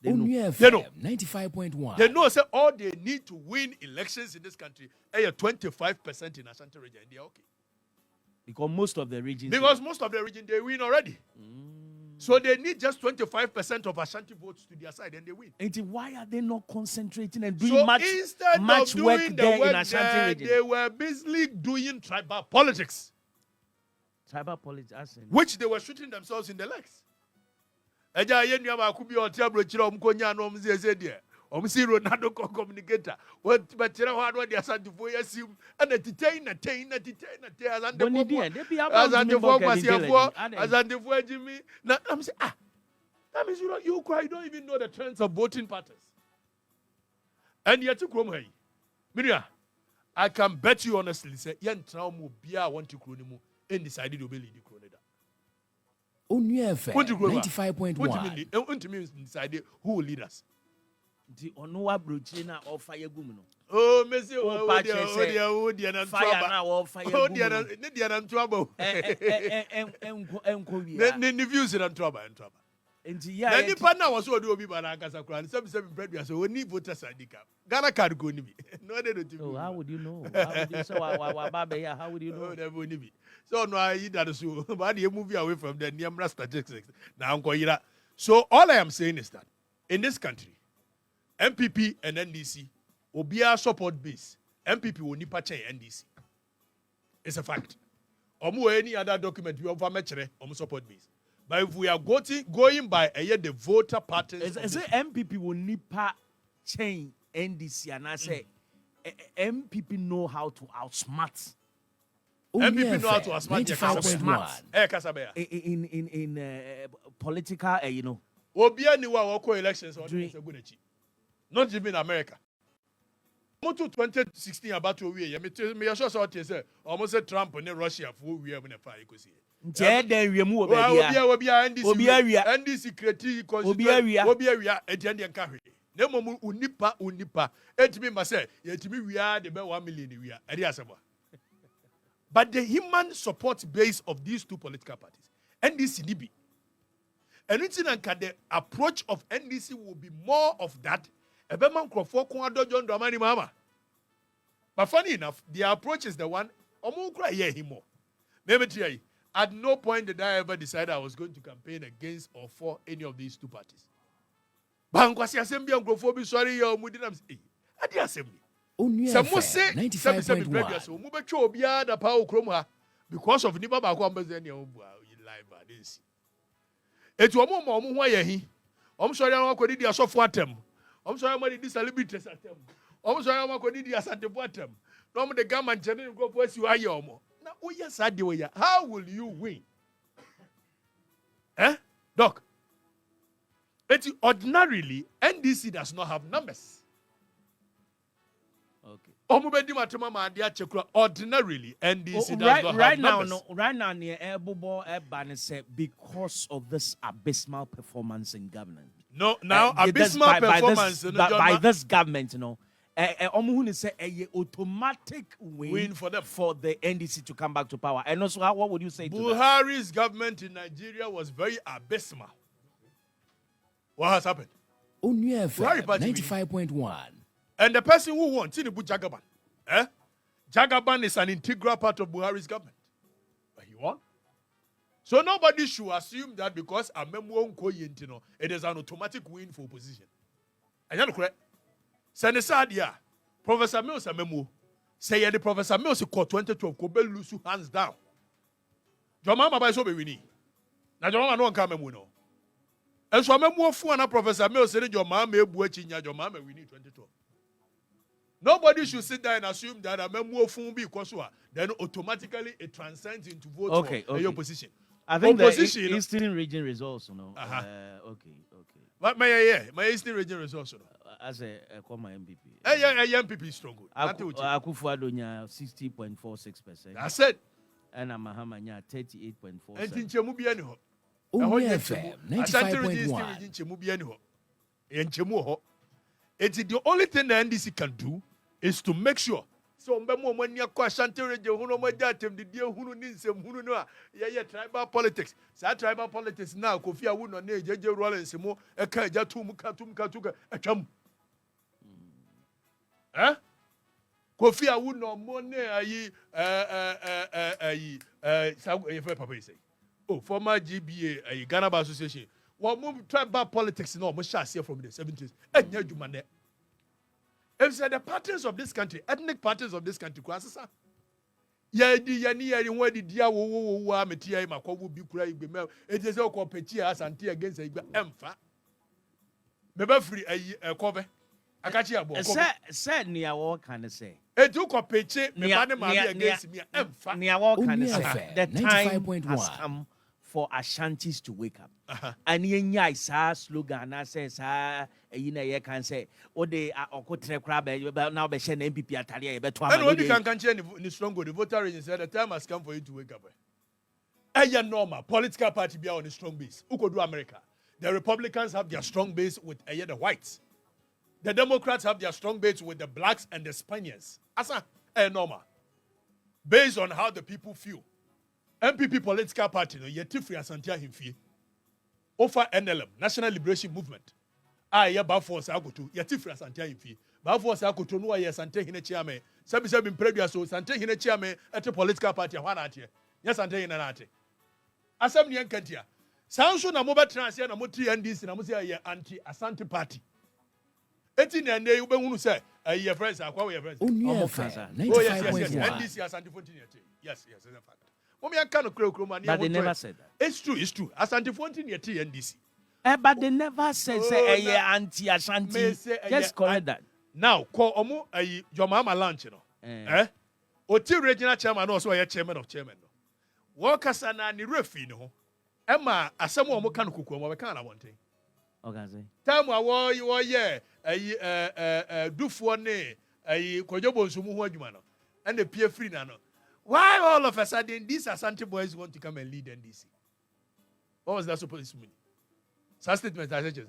They know. 95.1. They know say all they need to win elections in this country are 25% in Ashanti region. They are okay. Because most of the regions. They win already. So they need just 25% of Ashanti votes to their side and they win. And why are they not concentrating and doing much work doing there work in Ashanti region? They were busily doing tribal politics. Tribal politics. Which they were shooting themselves in the legs. Ronaldo communicator. What but you know what the Ashanti for assume and a detain as Jimmy. Now I'm saying that means you don't even know the trends of voting patterns. And yet to come here. Miria, I can bet you honestly say yan trauma bia want to cronimu and decided to believe the cronida. Onua FM 95.1. What do you mean decided who will lead us? The Onua Bruchina or fire gumino. Oh, Monsieur, fire now or fire. Oh, dear, trouble. And views in trouble and trouble. And the partner was so do be Banaka Crown, 77 previous, so we need voters handicap. Ghana can't go to me. No, they don't. Oh, how would you know? How would you know? They wouldn't be. So, no, I eat that so, but you move away from the Niamra statistics. Now, so, all I am saying is that in this country, MPP and NDC will be our support base. MPP will nipa change NDC. It's a fact. Any other document we over measure support base. But if we are going by the voter patterns, is it MPP will nipa change NDC and I say MPP know how to outsmart. MPP know how to outsmart. In political, you know. Obia ni wa elections or not even America. Moto 2016 about to we. Me sure say almost say Trump and Russia for we have na fire ko see. Then we move NDC create Obia etian dey nka hwe. Na mom unipa etimi ma say yetimi we are the 1 million we are. E dey asaba. But the human support base of these two political parties, NDC DB, And it's in the approach of NDC will be more of that. A Beman Crawford John Dramani Mama. But funny enough, the approach is the one. Maybe at no point did I ever decide I was going to campaign against or for any of these two parties. Bankwasi Assembly and Crawford, sorry, you're Mudinam. At the Assembly. Some will say 95.1 because of Niba Bakwambazania live. I didn't see. It's one more why he. I'm sorry, I'm going to do a software term. I'm sorry, I'm going to do celebrities at them. I'm sorry, I'm going to do a Santa Bottom. No, the government general go for you. Are you more? Now, oh, yes, I do. How will you win? Doc? It's ordinarily, NDC does not have numbers. Okay. Ordinarily, NDC does not have numbers. Right now, near Ebobo Ebane said because of this abysmal performance in government. No, now abysmal performance by this government, you know. Omuhuni say a automatic win for them, for the NDC to come back to power. And also, what would you say to that? Buhari's government in Nigeria was very abysmal. What has happened? Onua FM 95.1. And the person who won, Tinubu Jagaban. Jagaban is an integral part of Buhari's government. But he won. So nobody should assume that because a memo it is an automatic win for opposition. And you're correct. Senasadia, Professor Mills a memo. Say the Professor Mills called 2012 Kobe lose hands down. Your mama by so be winning. Now your mama no come memo no. And so memo for na Professor Mills said your mama ebuachi your mama winning 2012. Nobody should sit there and assume that a memo phone be Kosua, then automatically it transcends into vote for your opposition. I think opposition, the Eastern region results, you know. Okay. But my Eastern region results, you know. As a former MPP. MPP is strong. Akufo-Addo 60.46%. That's it. And Mahamanya 38.47%. And in Chemubiano. Onua FM 95.1. It's the only thing the NDC can do is to make sure. So when you are tribal politics. That tribal politics now, Kofi would not need JJ Rollins more a Kajatum. Kofi would not money former GBA, Ghana Bar Association. What move tribal politics no much share from the 70s. And you man. If said the patterns of this country, ethnic patterns of this country, kwasasa. Where the dear wo metia makobu bi kura igbe. It is all competi as anti against igbe emfa. Mebe free a cover. Akachi abo. Said near what can I say? It took a peche me against me emfa. Near what can I say? The time has come for Ashantis to wake up. And yenya isa slogan na says ye can say they are okotre crab now be share MPP atare ye beto amani. And when you can change ni strong the voter region said the time has come for you to wake up. Normal political party be on a strong base. Uko do America. The Republicans have their strong base with the whites. The Democrats have their strong base with the blacks and the Spaniards. Asa normal. Based on how the people feel. MPP political party no yeti free asantia himfie. Offer NLM National Liberation Movement. Ba force agoto yeti free asantia himfie. Ba force agoto no ye sante hine chiame. Sabi previous so sante hine chiame at political party hwana atie. Nya sante hine na ate. Asem ne enkantia. Sanso na moba transia na moti NDC na mo say ye anti Asante party. Eti na ndey ubehunu say ye friends akwa we friends. Onua FM 95.1. NDC Asante 14 yete. Yes, it's a fact. But they never said that. It's true. Asante Fontin yet NDC. But they never said say anti-Ashanti. Just correct that. Now, call Omo your mama lunch, you know. Oti regional chairman also a chairman of chairman. Workers are ni refi no. Emma asemo omo kan kuku omo be kan na wonten. Okay. Time wa you ye dufo ne kojobo nsumu ho adwuma no. And the peer free na no. Why all of a sudden these Asante boys want to come and lead NDC? What was that supposed to mean? Such statement I said,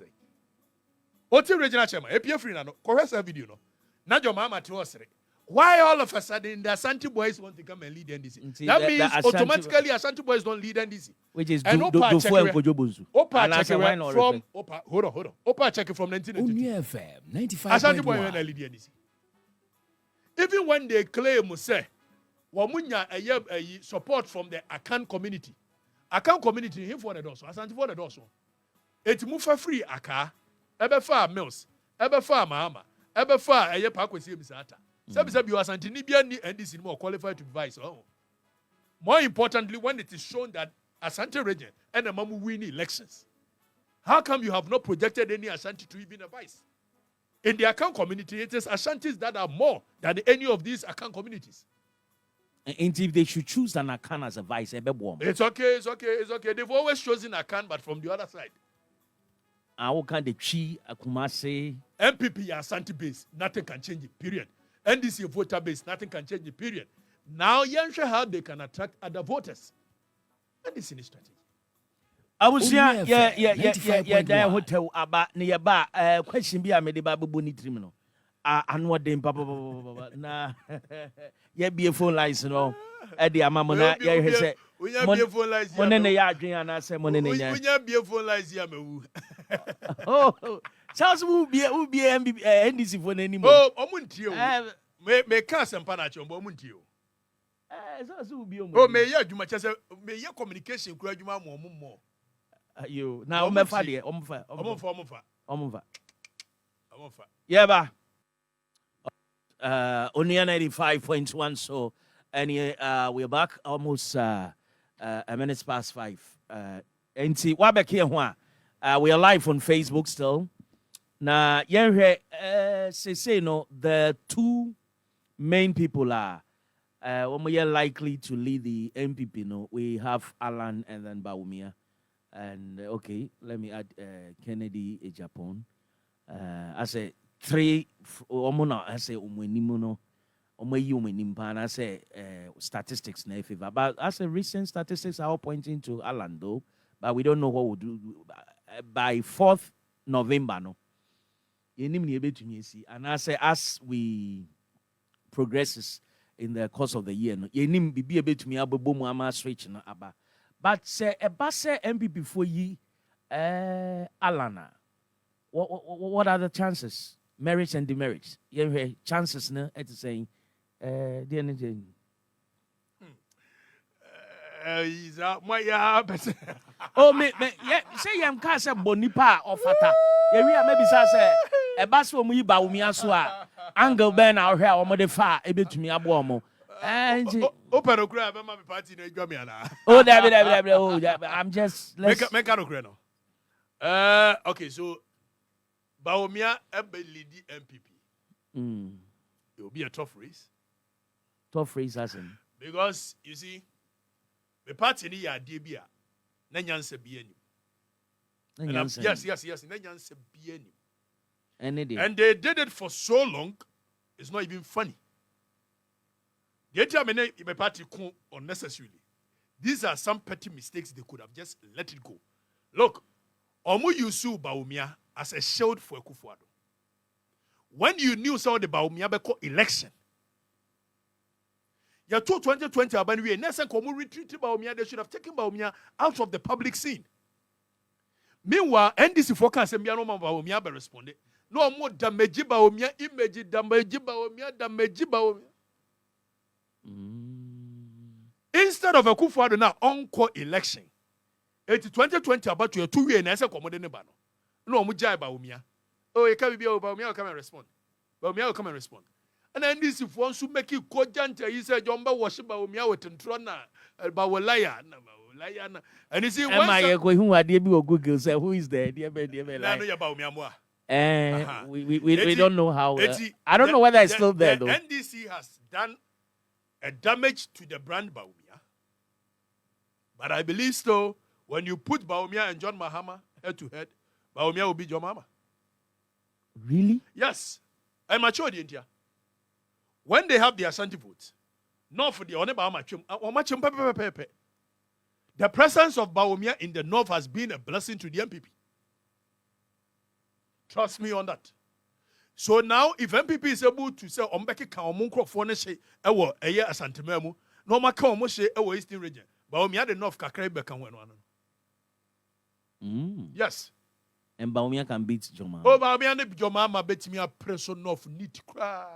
Oti regional chairman, APF free no, correct video no. Na your mama to us. Why all of a sudden the Ashanti boys want to come and lead NDC? That means automatically Ashanti boys don't lead NDC. Which is and Opa Chekere from Opa, hold on. Opa Chekere from 1992. Onua FM 95.1. Ashanti boys when lead NDC. Even when they claim say, wamunya a support from the Akan community. Akan community him for the doors. Ashanti for the doors. It move for free Aka. Ebe fa Mills. Ebe fa Mahama. Ebe fa a Pakwesi Misata. Sabi you Ashanti ni bia ni NDC more qualified to advise. More importantly, when it is shown that Ashanti region and the Mamu win elections, how come you have not projected any Ashanti to even advise? In the Akan community, it is Ashantis that are more than any of these Akan communities. And if they should choose an Akan as a vice, it's okay. They've always chosen Akan, but from the other side. How can the Chi Akumase MPP Ashanti base, nothing can change it, period. NDC voter base, nothing can change it, period. Now, Yansha, how they can attract other voters. And this is strategy. I was there hotel about nearby question be a mediba buni terminal. And what them papa na be a phone license no at the amamona ya say we have be a phone license money ya dream and I say money we have be a phone license oh Charles will be NDC phone anymore. Oh omuntio me can some panacho omuntio so be oh me ya djuma chese me ya communication kura djuma mo you now me fa de omfa yeah ba Onua 95.1 so and we're back almost a minute past 5 and see what back here we are live on Facebook still now say no the two main people are when we are likely to lead the MPP no we have Alan and then Bawumia. And okay, let me add Kennedy Japan. I say 3 omuna I say umwenimuno umwenimpan I say statistics na favor. But I say recent statistics are all pointing to Alan though, but we don't know what we'll do by 4th November no. And I say as we progresses in the course of the year no, yenim bibi ebetumi abobomu ama switch na aba. But say a basse MPP for ye, Alana. What are the chances, merits and demerits? You chances, no, at saying, dear Nijan. Oh, me, yeah, say I'm Casa Bonipa or Fata. Yeah, we are maybe say a bass for me, Baumia, Angle Ben, our hair, or Modify, a bit to me, Abomo. And open a grab, I'm a party in Gamiana. Oh, David, oh, I'm just make a okay, so Baumia lady MPP. It will be a tough race. Tough race, as in because you see, the party in here, Debia, Nanyanse Bienu. Yes, Nanyanse Bienu. And they did it for so long, it's not even funny. The entire party unnecessarily. These are some petty mistakes they could have just let it go. Look, Omu Yusu Bawumia as a shield for Kufuado. When you knew some of the Bawumia beko election, you told 2020 when we Komu retreated Bawumia, they should have taken Bawumia out of the public scene. Meanwhile, NDC focus and Biano Bawumia be responded. No more damage Bawumia, image damage Bawumia. Instead of a Kufuado now encore election, it's 2020 about to 2 years and I say commode ne ba no mujai Bawumia. Oh, you can't be Bawumia come and respond. Bawumia will come and respond. And then this if one should make it cogent, he said Jomba worship Bawumia with Trona Bawolaya. And you see am I going who are dear Google say who is there? Dear Bawumia. We don't know how I don't know whether it's still there though. NDC has done a damage to the brand Bawumia. But I believe still, when you put Bawumia and John Mahama head to head, Bawumia will be John Mahama. Really? Yes. I'm mature the India. When they have the Ashanti votes, not for the Oneba, the presence of Bawumia in the north has been a blessing to the MPP. Trust me on that. So now, if MPP is able to say, Ombeki can omunkro foneshe, ewo, eye asantememu, no maka omoshe, ewo Eastern region. But we had enough kakrebe can win one. Yes. And Baumia can beat Joma. Oh, Baumia and Joma bet me a person of need cry.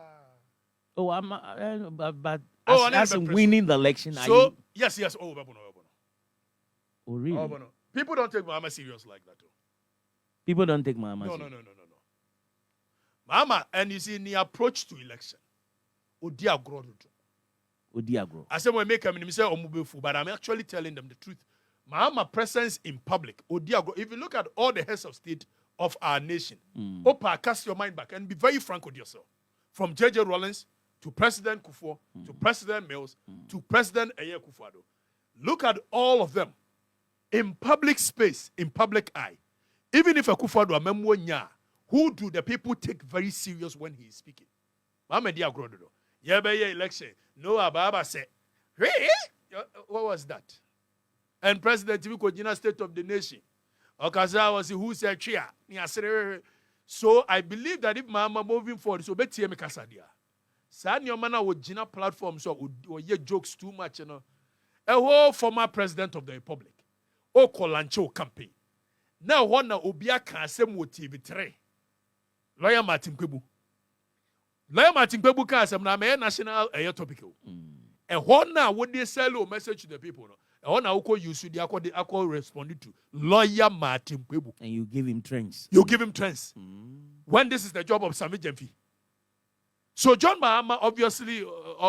Oh, but as winning the election. So, yes. Oh, really? Oh, people don't take Mama serious like that. People don't take Mama No. Mama, and you see, in the approach to election, Odiagro. I said, when make a minimum say, but I'm actually telling them the truth. Mama presence in public, Odiagro. If you look at all the heads of state of our nation, Opa, cast your mind back and be very frank with yourself. From J.J. Rawlings to President Kufuor, to President Mills, to President Eye Kufuor. Look at all of them in public space, in public eye. Even if a Kufuor Memwonya, who do the people take very serious when he is speaking? Mama dia grodo. Yebeye election. No Ababa said, hey, what was that? And President Timiko State of the Nation. Okaza was who said chia. So I believe that if Mama moving forward, so betie me kasadia. San your man would Gina platform so would ye jokes too much, you know. A whole former president of the Republic. O Kolancho campaign. Now one Obia can say TV3. Lawyer Martin Kwebu. Lawyer Martin Kwebu can say na national topic. And one now would they sell a message to the people? No? And one now you should the responded to Lawyer Martin Kwebu. And you give him trends. You give him trends. When this is the job of Sami Jemfi. So John Mahama obviously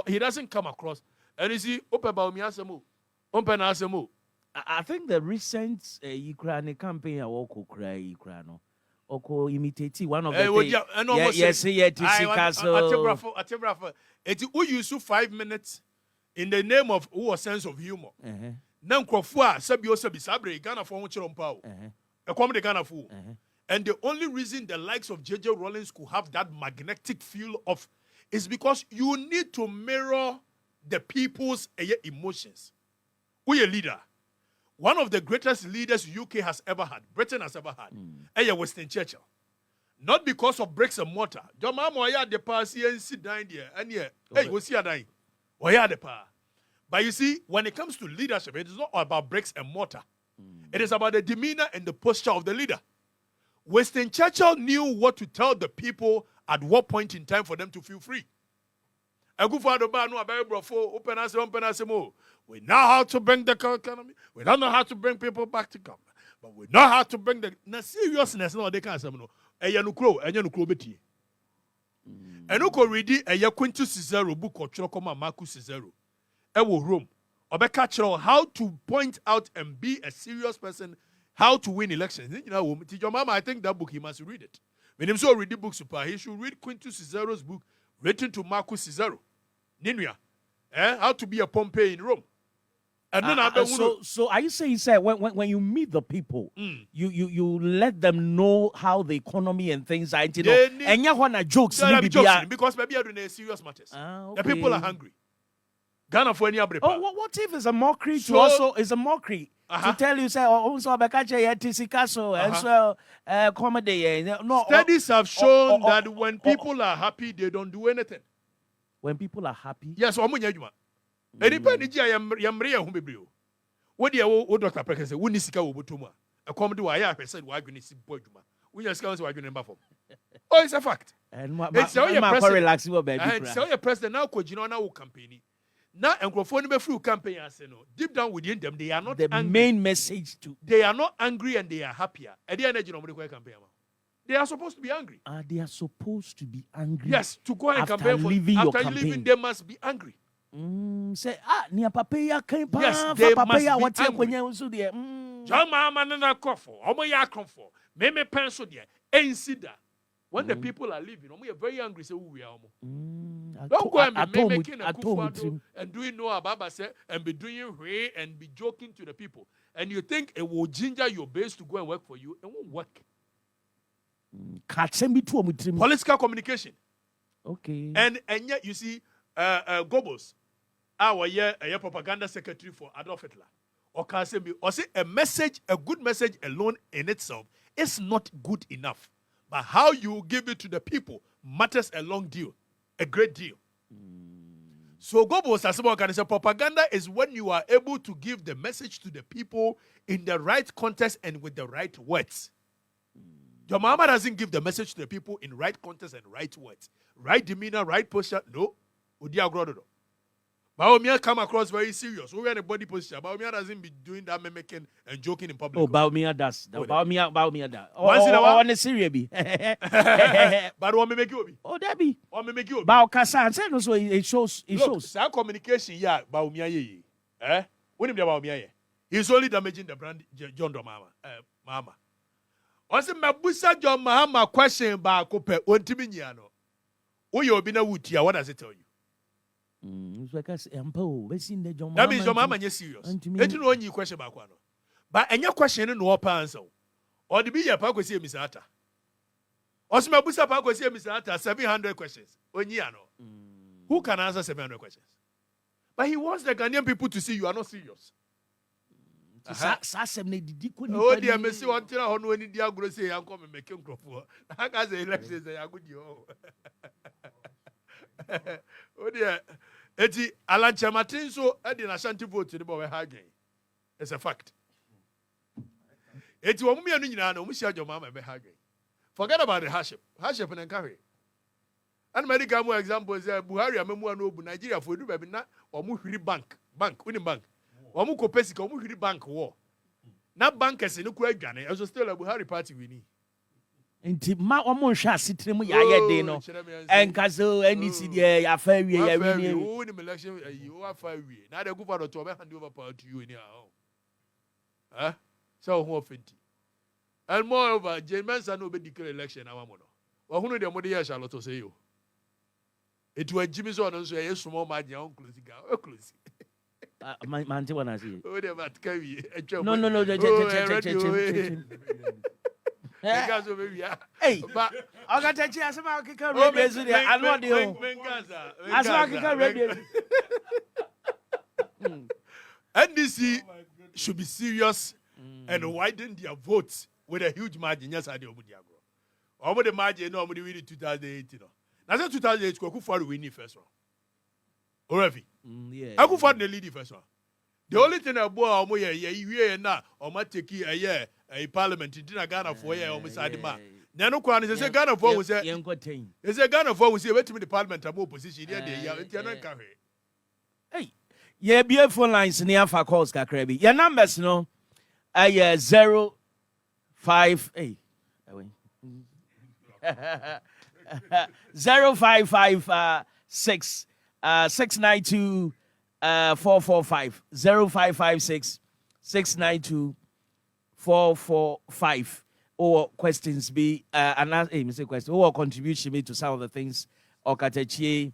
he doesn't come across. And you see, I think the recent Ukraine campaign I walk Ukraine. Oko imitate one of the It's who use 5 minutes in the name of who a sense of humor. Now Krofua Sabio Sabisabre Ghana for Chirompao. A comedy Ghana fool. And the only reason the likes of J.J. Rawlings could have that magnetic feel of is because you need to mirror the people's emotions. Who a leader? One of the greatest leaders UK has ever had, Britain has ever had, Winston Churchill. Not because of bricks and mortar. John Mama the power and sit down there and hey, we'll see a dying. The power. But you see, when it comes to leadership, it is not about bricks and mortar. It is about the demeanor and the posture of the leader. Winston Churchill knew what to tell the people at what point in time for them to feel free. We know how to bring the economy. We don't know how to bring people back to government. But we know how to bring the seriousness. No, they can't say no. Beti. Enuko readi Quintus Cicero book or Chokoma Marcus Cicero. Ewo Rome. Obeka chiro how to point out and be a serious person, how to win elections. You know, your mama, I think that book he must read it. When him so read the book super, he should read Quintus Cicero's book written to Marcus Cicero. Ninua. How to be a Pompey in Rome. And then so are you saying, sir, when you meet the people, you let them know how the economy and things are, you know, and you want jokes, because maybe are doing serious matters. The people are hungry. Ghana for any other. What if it's a mockery to also is a mockery to tell you, say, also Okatakyie Afrifa and so comedy. No, studies have shown that when people are happy, they don't do anything. When people are happy, yes, anybody yamre hu bebrio. What do Doctor Prekese woni sika wo botoma. A comedy why I said why you si boy djuma. We just count why you number for. Oh, it's a fact. And it's so relax baby. And so your president now ko jino na wo campaign. Now microphone be free campaign say no. Deep down within them they are not the angry. Main message to they are not angry and they are happier. E dey energy no mo dey campaign. They are supposed to be angry. They are supposed to be angry. Yes, to go and campaign for after leaving they must be angry. Say ni papaya kan pa. Yes, they papaya must be angry. John Mama na kofo. Omo ya kronfo. Me pencil there. Ensida. When the people are leaving, we are very angry. Say, we are. Don't go and be making a kufado and doing no ababa say and be doing way and be joking to the people. And you think it will ginger your base to go and work for you. It won't work. Political communication. Okay. And yet you see, Gobos, our propaganda secretary for Adolf Hitler, or say a message, a good message alone in itself is not good enough. But how you give it to the people matters a great deal. So Gobo Sasebo can say propaganda is when you are able to give the message to the people in the right context and with the right words. Your mama doesn't give the message to the people in right context and right words. Right demeanor, right posture. No. Baumia come across very serious. We are in a body posture. Baumia doesn't be doing that mimicking and joking in public. Oh, Baumia does. Baumia does. Once in a while. On a serious be. But what me make you be? Oh, that be. What me make you be? Bao Kasa said so it shows. It Look, shows. Some communication, yeah, Baumia ye. When him Baumia ye. He's only damaging the brand John Mama. Mama. Also, Mabusa John Mahama question ba kope ontiminyano. Uyo bina wutia. What does it tell you? That means your mama is serious. It don't know any question back one. But any question no answer. Or the be your park say Miss Ata. Also, my busa park say Miss Ata 700 questions. Who can answer 700 questions? But he wants the Ghanaian people to see you are not serious. Oh dear, Messi, one thing I don't know any dear grocery. I'm coming making crop for. I can say elections. They are good. Oh dear. Eti Alan Chamatin so Eddie Ashanti vote to the boy again. It's a fact. Eti Wamumi and Nina, no Michelle your mama be again. Forget about the hardship and carry. And medical more example is Buhari and Memu and Nigeria for do baby na or Muhiri bank, winning bank. Or Muko Pesico Muhiri bank war. Na bankers in Ukraine, as still a Buhari party we need. Nti ma omo hwa sitrem ya ye de no enkaso NDC de ya fa wie ya wie ni wo ni election you are fa wie na de go for to be hand over power to you any how so who offend and moreover James no be declare election na mo no wo hunu de mo de ya Charlotte say you etu ajimi so no so ye sumo ma je on close ga o close man ti wana see o de mat ka wie no hey, but Okatakyie Afrifa radio there. I know the Afrifa radio. NDC should be serious and widen their votes with a huge margin. Yes, I do. Over the margin, no, we win 2018. Now, 2008, Akufo-Addo win the first one. Already, yeah. Akufo-Addo the lead the first one. The only thing about Omo ye na Omo take a parliament in Ghana for ye Omo sadima. Nano kwan is say Ghana for we say. Is a Ghana for we say wait me the parliament am opposition here dey ya enti na ka hwe. Hey, ye be phone lines near for calls kakra bi. Your numbers no 05 hey. 0556 692 445 0556 692 445 or questions be Mr. question or contribution be to some of the things Okatakyie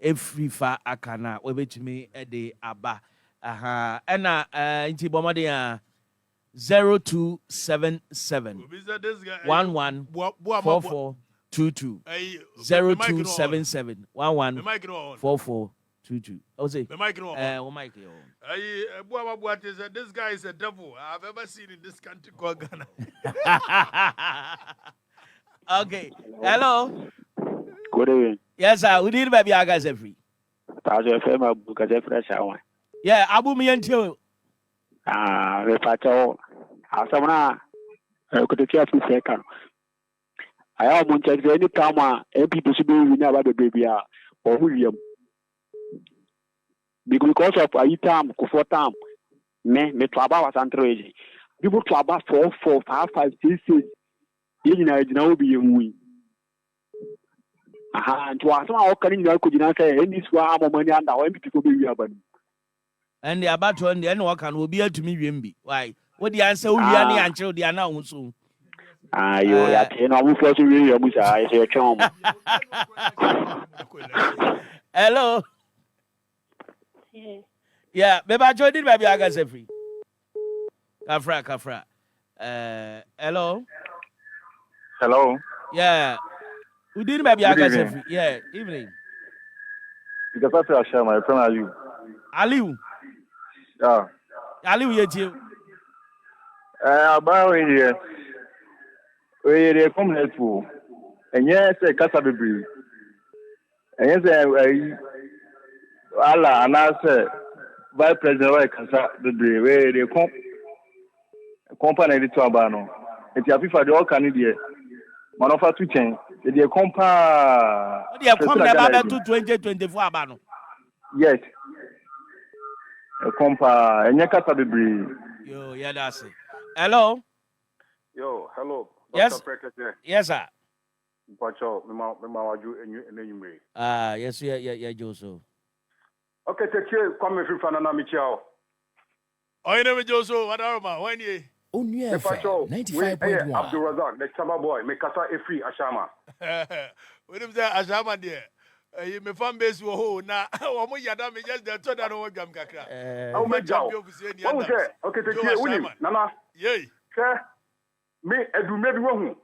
Afrifa Akana we to me at the aba and inti bomade 0277 11 4422 0277 11 4422. Oh, say. This guy is a devil I've ever seen in this country called Ghana. Okay. Hello. Good evening. Yes, sir. We need baby Agas every. Yeah, Abu Mientio. Repacho. Asamana. Okatakyie Afrifa. I am on check any time people should be about the baby or William. Because of a time, for time, me Traba was anthropoid. People Traba 4, 5, 6, 6. You know, be a win. And to us, all can you could not say any swam or money and our people be about. And the about one, the end can will be able to me, Wimby. Why? What the answer will be any until they are now soon. You are forcing you, Musa, is your charm. Hello. Yeah, baby, I joined baby Agas every. Kafra. Hello. Hello. Yeah. Who did baby Agas every? Yeah, evening. Because I share my friend Aliu. Yeah. Aliu, you. About here. We come helpful. And yes, a Casabri. And yes, Allah, and I say, Vice President Roy Casabri, where they company to Abano. It's a FIFA, the all Canadian. Man of two chain. They compa. They come about to 2024 abano. Yes. A compa, and Casabri. Yo, yeah, that's it. Hello? Yo, hello. Yes. Doctor Prekese. Yes, sir. Pacho, mema waju enyu Yes, yeah, Joseph. Okay, take care. Come if you find an amichao. Oh, you know, Joso, what are you? When you? Onua FM 95.1. Abdul Razak, the Chama boy, me kasa Efie Ashama. When you say Ashama there, you may fan base WOHO now. Omo yada me just the third and one gam kakra. Oh, my job. What was that? Okay, take care. Nana. Yay. Sir, me edu maybe one.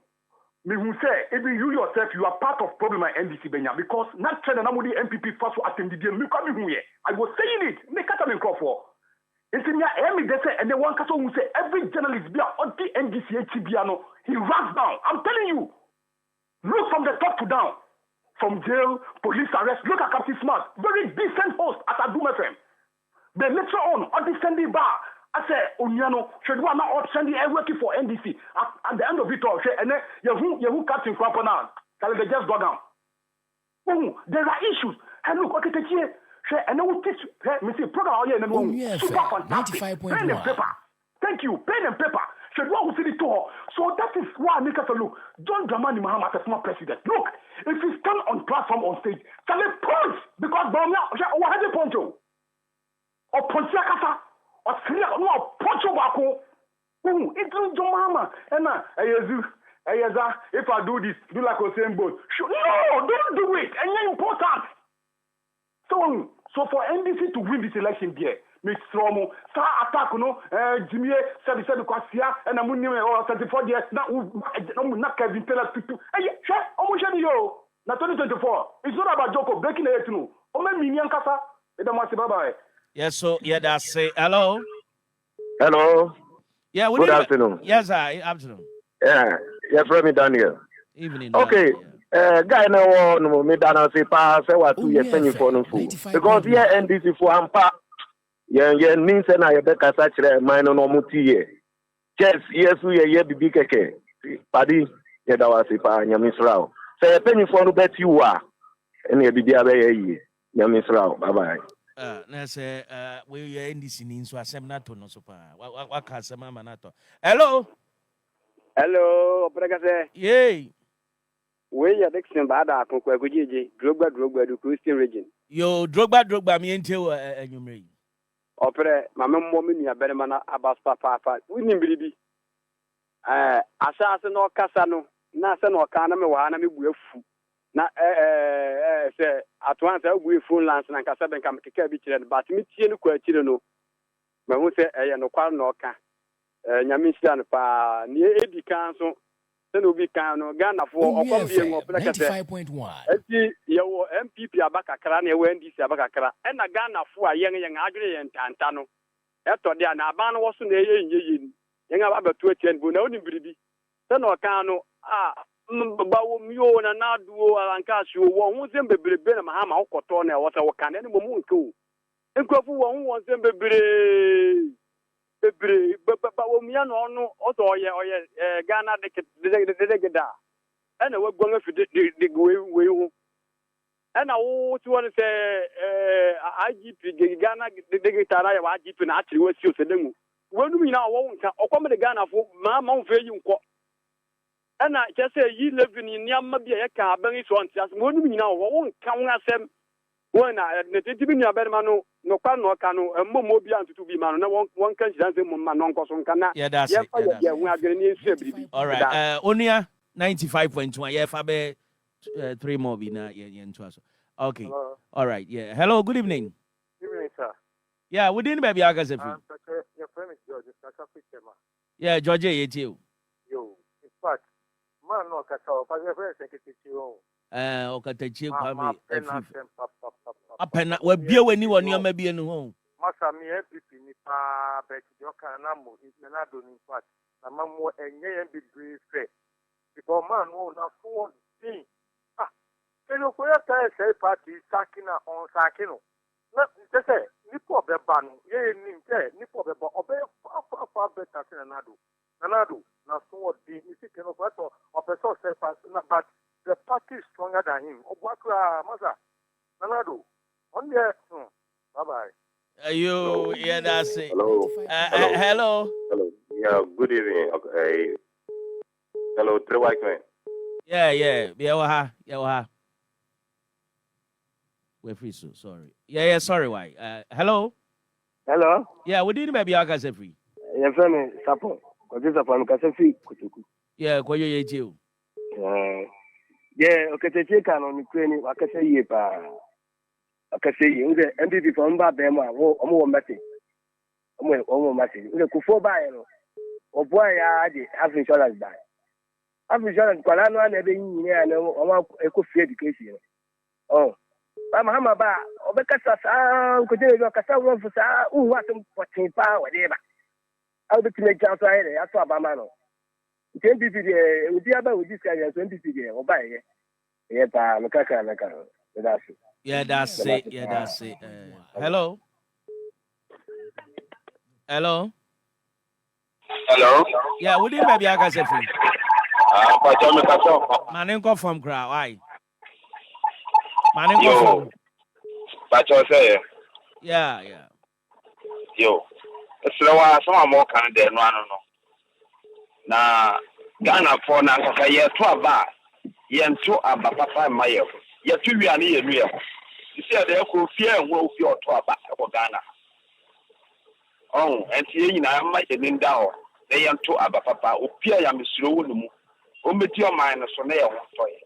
Me who say, even you yourself, you are part of problem at NDC Benya because not trying to know the MPP first to attend the game. Look at me here. I was saying it. Me kata me for. It's in your Emmy, they say, and the one person who say every journalist be on the NDC HBiano, he runs down. I'm telling you. Look from the top to down. From jail, police arrest. Look at Captain Smart. Very decent host at Adum FM. Then later on the Sunday bar, I say, Onyano, should one not sending working for NDC at the end of it all? And then you Captain Crampona, they just go down. Oh, there are issues. And look, okay, take here. And then we teach me see program here and then super fantastic. Pen and paper. Thank you. Pen and paper. Should one who see the tour. So that is why I make us look. John Dramani Mahama as a former president. Look, if you stand on platform on stage, tell a punch because Bamia what had the poncho or Pontia Kasa. Or punch over. It's John Mama. And if I do this, do like a same boat. No, don't do it. And you're important. So for NDC to win this election, dear, Miss Romo, Star attack, Jimmy, said Kwasia, and I'm winning 34 years. Now, not Kevin Taylor to. Hey, almost yo. Now 2024. It's not about Joko breaking the head to know. Oh, my minion Kasa. It don't matter. Bye. Yes, so yeah, that's it. Hello. Hello. Yeah, good afternoon. Yes, sir. Afternoon. Yeah, from me Daniel. Evening. Okay. Guy no me Daniel say pa say what 2 years penny for no fool. Because here NDC for ampa. Yeah, means na ye be kasa kire man no muti ye. Yes, ye bibi keke. Padi ye da wa say pa nyamisrao. Say penny for no bet you are. Ene bibi abe ye. Nyamisrao. Bye. Na say we NDC ni so asem na to no so pa wa ka asem ma na to. Hello Prekese. Yay. We ya Dixon bada akoko agujije Drogba du Christian region. Yo Drogba mi ente wo enwumre. Opere mama mo me nua berema na abaspa papa. Wini mbiribi. Asase no kasa no na se no ka na me wa na me bu afu. Na say at once I go phone lance na kasa ben kam keka bi kire but me tie no kwa kire no me hu say no kwa no ka nyame sia no pa ni edi kan so se no bi kan no Ghana fo okom bi en opere kete 95.1 enti ye wo MPP abakakra na ye wo NDC abakakra e na Ghana fo a yen adwere yen tanta no eto de na aban no wo so na ye nyeyin yen abatu atien bu na oni biribi se no kan no bawo myo na duo alanka shi wo hu zembebrebe na mahama okoto na wota wo kan ne mo mu nke o enkofu wo hu wo zembebre bawo mya no no oto oye Ghana de da ena we gwan afi de we hu ena wo ti won se IGP Ghana de tara ya IGP na atiri wasi o sedengu wonu mi na wo nka okom de Ghana fo ma wo fe yi nko ana chese yi levin ni amma bia ya ka ban so antias mo nu nyina wo nka wo asem wona ne titibi ni aberma no kwa no ka no mo bia antutu bi ma no na won kan jiranse mo ma no nkoso nka na yeah that's it ya hu agere ni ensu ebribi all right Onua 95.1 yeah fa be 3 more bi na ye ntu aso okay hello. All right yeah hello good evening Sir. yeah we didn't baby agaze fi Your friend is George Kakafitema. yeah George yetiu Yo in fact man no kasa o fa friend secretary o Okatakyie Afrifa apena wa bia wani woni o ma bia no ho masa mi MPP ni pa bet yo kan na mo na do ni fact na ma mo enye yen be brief because man no na phone see. Ah, you know, for your say party sacking on sacking. No, they say, Nipo Beban, ye, Nipo Beba, obey far better than Nanado. Nanado, now somewhat the Mexican of what or person say, but the party is stronger than him. Obwakra, Masa, Nanado. On the, bye bye. You, yeah, that's it. Hello. Hello. Hello. Yeah, good evening. Okay. Hello, three white men. Yeah, WOHO. We're free, so sorry. Yeah, sorry, why? Hello? Hello? Yeah, we didn't maybe I can say free. Your friend is Sapo. Because this is from Kasafi. Yeah, kwa yo yetu. Yeah, Okatakyie can on Ukraine, Wakasa pa. Wakasa ye, the MPP from Bama, Omo Mati. Omo Mati. The Kufo buy, or boy, I have insurance buy. Have insurance, Kalano, and everything, and I could free education. Oh. Mama ba obekasa saa kujere yo kasa wo fusa wasem potin pa whatever I will be chance ahere ato abama no MPP de odi aba odi ska ya MPP de oba ye pa mekaka that's it. Yeah, that's it. Hello. Yeah, we didn't maybe I can say free. Manenko from crowd, why? Yo, but you say, yeah. Yo, it's slow. Some more can there, no. Na Ghana for na kaka ye to aba, ye nto aba papa maye. Ye to wi ani ye nua. You see there ko fie nwo fie to aba for Ghana. Oh, enti ye nyina ma ye ninda ho. Na ye nto aba papa, opia ya mesuro wo numu. O meti o man no so na ye ho toye.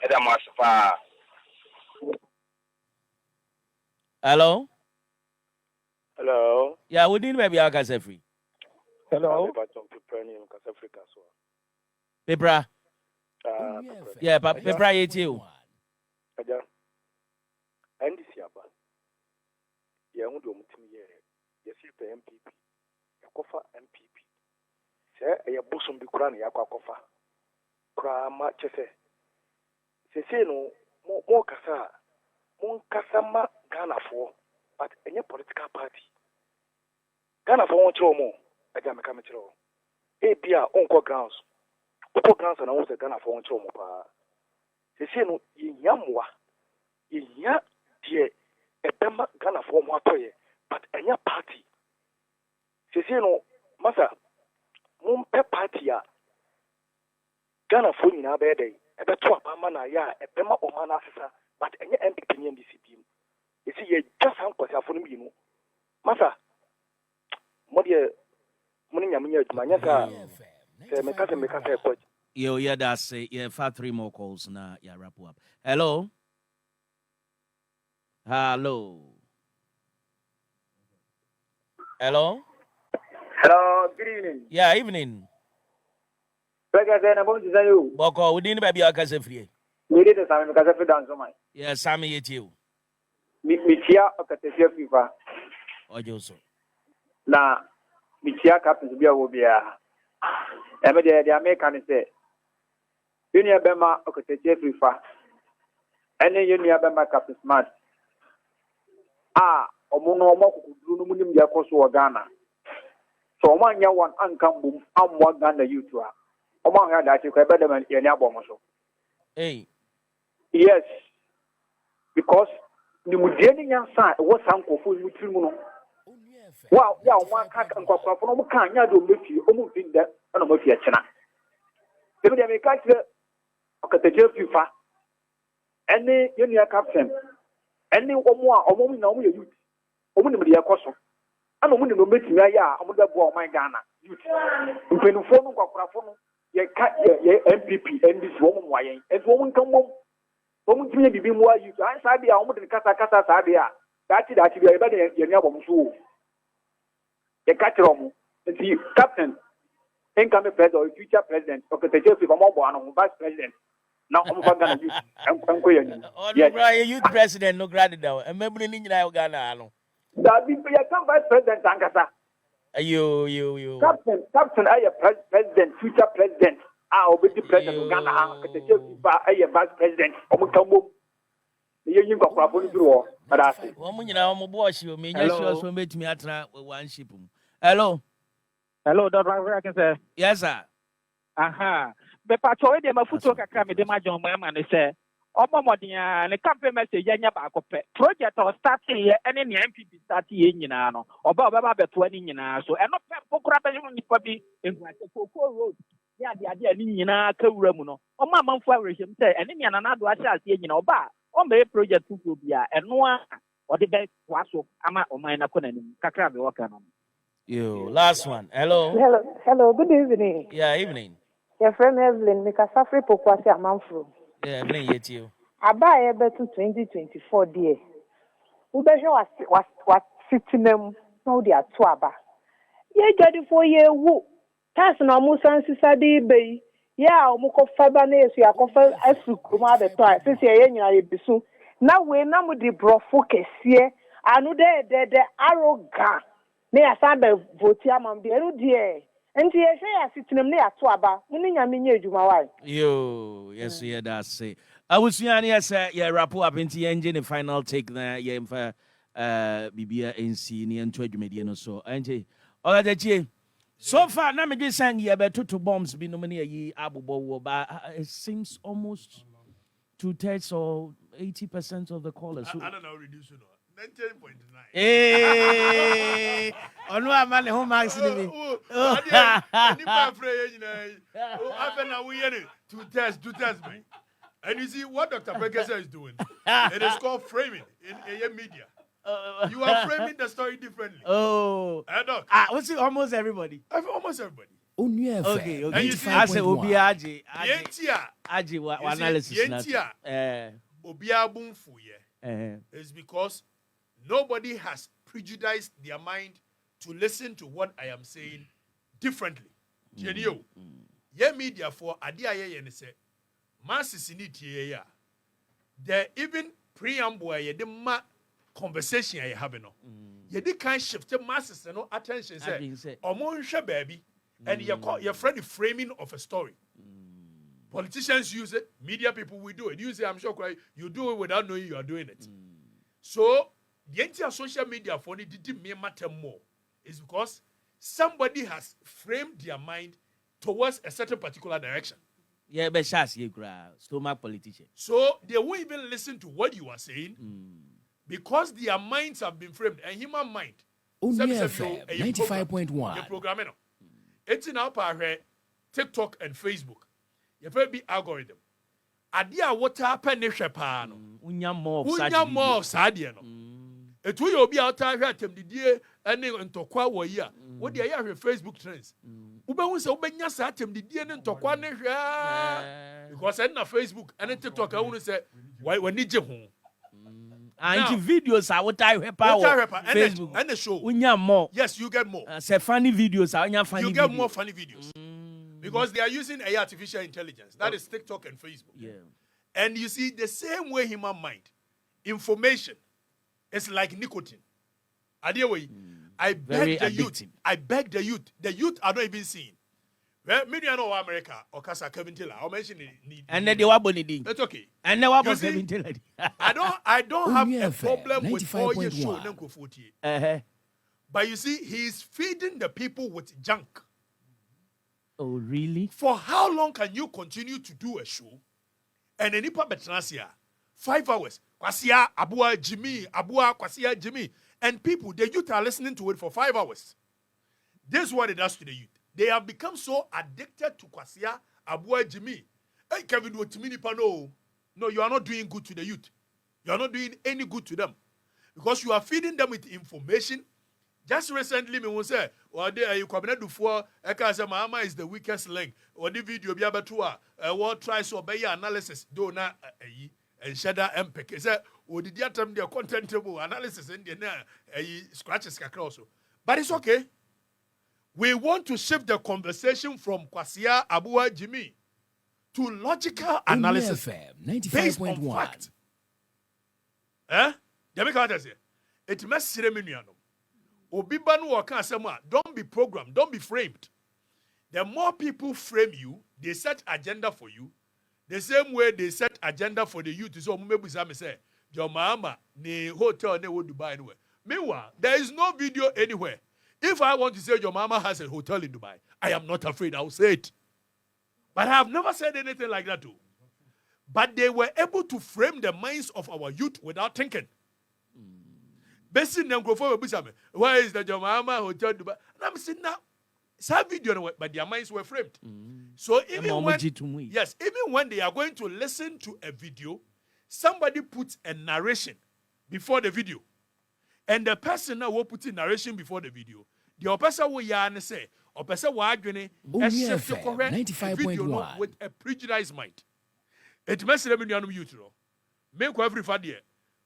Eda mo asfa. Hello? Yeah, we didn't maybe I can say free. Hello? Pepra? Yeah, but Pepra yetu. Aja. And this year, yeah, we don't yes, MPP. Yakofa MPP. Say, a bosom be cranny, Yakofa. Crama chese. Say, no, more kasa. Mon kasama Ghana for, but any political party. Ghana for one more. I can't make it all. APR on grounds. Upper grounds and I want Ghana for one more. They say no, yamwa. Ya, dear, a Bema Ghana for one toy, but any party. They say no, Massa, Mum pe party ya. Ghana for in our bed, a better Pamana ya, a Bema or Manasa. But any MPP in this team, you see, you just have to have for me, Massa. Modia, Mania, Yo, yeah, that's it. Yeah, 3 more calls now. Yeah, wrap up. Hello. Good evening. Yeah, evening. Prekese, I'm going to say you. Boko, we didn't maybe I can say free. We did the same because I dance on my. Yeah, Sammy yetu. Mitia Okatakyie Afrifa. Ojoso. Na Mitia captain to be a wobia. The American say, Unia Bema Okatakyie Afrifa. Any Unia Bema Captain Smart. Omono Moko Munim Yakoso Ghana. So one year one uncome, one Ghana youth. Oman had that you can better than Yanabomoso. Hey. Yes, because the Mudenian side was uncle for Mutrimuno. Wow, yeah, one can't come from Mukanya do make you almost think that on a Mafia China. They may catch the Okatakyie Afrifa, any union captain, any one more or woman, no youth, or woman with the Acoso. I'm a woman who makes me a mother boy, my Ghana youth. When you phone you cut your MPP and this woman, why, and woman come home. Woman to be more you. I said, I almost in Casa Sabia. That's it, actually, I better your neighbor. The catcher, the captain, incoming president or future president, or the vice president. Now, I'm going to use. I'm youth president, no granted now. And remember in Ghana. That be vice president, Ankasa. You. Captain, I president, future president. obedi president Ghana Okatakyie Afrifa vice president omukambo yin kwakwafo no duro but I say Omo nyina omo boss you me nya sure so metimi atra one ship. Hello. Hello, Doctor Prekese. Yes sir. Aha. Be pacho we dey mafuto kakra me dey ma John Mama ne say omo modin ne campaign message nya ba akopɛ project or start here any MPP start here nyina no oba beto ani nyina so eno pe pokura be no nipa bi enguase koko road ya de ade ani nyina kawura mu no omo amanfo awrehyem say ene nya na do ahye ase nyina oba o me project fufu bia eno a ode be waso ama oman na kona nim kakra be waka no. Yo, last one. Hello. Hello, good evening. Yeah, evening. Your friend Evelyn, Mika Safri Pokwasi Amanfro. Yeah, Evelyn yet you. Aba ebe to 2024 dear. Ubesho was sitting them no dia to aba. Ye jadi for ye wu. Tas na musan sisadi be. Ya omuko faba na yesu yakofa asu kuma be to. Sisi ye nyina ye bisu. Na we na mu di brofo kesiye. Anu de arrogant. Ne asabe voti amambi enu die. Enti ye hwe ya sitinem ne ato aba. Muni nyame nya adwuma wai. Yo, yes yeah that's say. I was yes yeah wrap up into engine the final take na yeah for bibia NC ni ento adwumadi no so. Enti Okatakyie so far na me just sang yeah beto to bombs bi no me yi abobo wo but it seems almost 2/3 or 80% of the callers. I don't know reduce it. 19.9. Hey, Onua man who marks me. Two tests, man. And you see what Dr. Prekese is doing. It is called framing in AM media. You are framing the story differently. Oh, Doc. what's it? Almost everybody. Almost everybody. Okay. And you see, I say Obi Aji analysis. Obia Bumfuye is because nobody has prejudiced their mind to listen to what I am saying differently. Genio. Ye media for adia ye say masses in it ye. There even preamble ye the conversation ye have no. Ye the kind shift masses no attention say omo baby and your friend the framing of a story. Politicians use it, media people will do it. You say I'm sure you do it without knowing you are doing it. So the entire social media for it didn't matter more is because somebody has framed their mind towards a certain particular direction. Yeah, but stomach politician. So they won't even listen to what you are saying because their minds have been framed. And human mind, 95.1. Programming. It's in our power, TikTok and Facebook. You have be algorithm. Adia water penetrate pano. Unya more of Sadiano. It will be out there at the dear and Tokwa war year. What do you have Facebook trends? Uba was open your satim the dear and Tokwa because I know Facebook and TikTok. I want to say, why when did you home? And videos are what I power Facebook and the show. Unya more. Yes, you get more. Say funny videos. You get more funny videos. Because they are using AI artificial intelligence. That is TikTok and Facebook. Yeah. And you see, the same way human mind, information is like nicotine. I beg the youth. I beg the youth. The youth are not even seeing. Well, maybe I know America or Casa Kevin Taylor. I'll mention it. And then they were bonny. That's okay. And they were Kevin Taylor. I don't have a problem with all your show. But you see, he's feeding the people with junk. Oh, really? For how long can you continue to do a show and any betrasia 5 hours? Kwasia, Abua, Jimmy, Kwasia, Jimmy. And people, the youth are listening to it for 5 hours. This is what it does to the youth. They have become so addicted to Kwasia, Abua, Jimmy. Hey, Kevin, no, you are not doing good to the youth. You are not doing any good to them. Because you are feeding them with information. Just recently, me was say, "Or there you come do for say Mama is the weakest link." Or the video be able to what tries to obey analysis. Do not and shada MPK say, "Oh, did you attempt their contentable analysis in the scratches across?" But it's okay. We want to shift the conversation from Kwasia Abua Jimmy to logical analysis based on fact. It must say don't be programmed, don't be framed. The more people frame you, They set agenda for you. The same way they set agenda for the youth. So maybe some say, your mama, ne hotel, ne would Dubai anywhere. Meanwhile, there is no video anywhere. If I want to say your mama has a hotel in Dubai, I am not afraid. I will say it. But I have never said anything like that too. But they were able to frame the minds of our youth without thinking. Basically, where is the your mama hotel in Dubai? And I'm saying now, some video, but their minds were framed. So even when they are going to listen to a video, somebody puts a narration before the video. And the person now will put in narration before the video. The person will say, or person will argue, video with a prejudiced mind. It must be on YouTube. Make every Friday.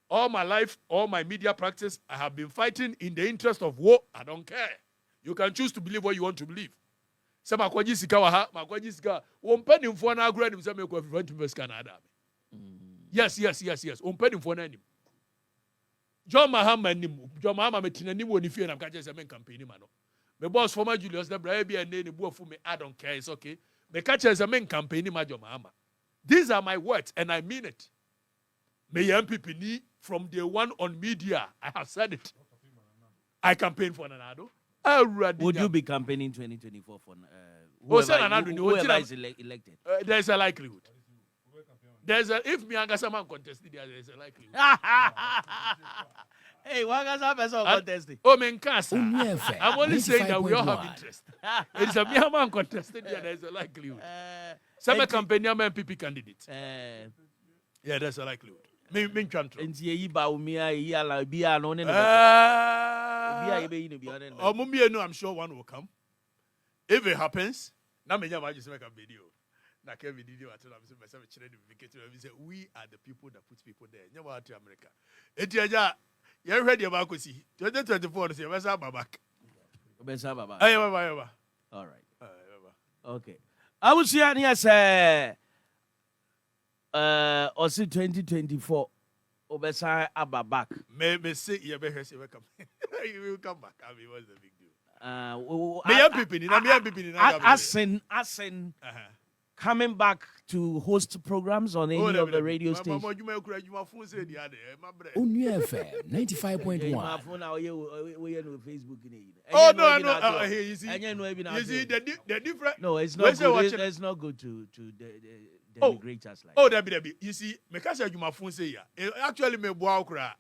All my life, all my media practice, I have been fighting in the interest of war. I don't care. You can choose to believe what you want to believe. Some akwaji sika wa ha, makwaji sika. Ompeni mfo na agro ni mseme kwa front to Canada. Yes. Ompeni mfo na nim. John Mahama nim. John Mahama metina nim woni fie na mkaje se men campaign ma no. Me boss former Julius the bra bia ne ne bu me I don't care, it's okay. Me kache se men campaign ma John Mahama. These are my words and I mean it. Me MPP ni from day one on media, I have said it. I campaign for Nanado. Would you be campaigning 2024 for whoever is elected? There's a likelihood. If me and Gasama contested, there's a likelihood. Hey, what Gasama person contested? Oh, men I'm only saying that we all have interest. It's a Myanmar contested, there's a likelihood. Some campaign, MPP candidate. Yeah, there's a likelihood. I'm sure one will come. If it happens, now I just make a video. We are the people that put people there. You know to America. You ready about 2024? All right. Okay. I was here and say. Also 2024 Obesa Abba back. Maybe say you will come back. I mean, what's the big deal? Coming back to host programs on any of the radio stations. Onua FM 95.1. Oh no! You see the different. No, it's not good. It's not good to denigrate us like. Oh, Debbie. You see, me kasa juma phone say ya. Actually, me boa okra.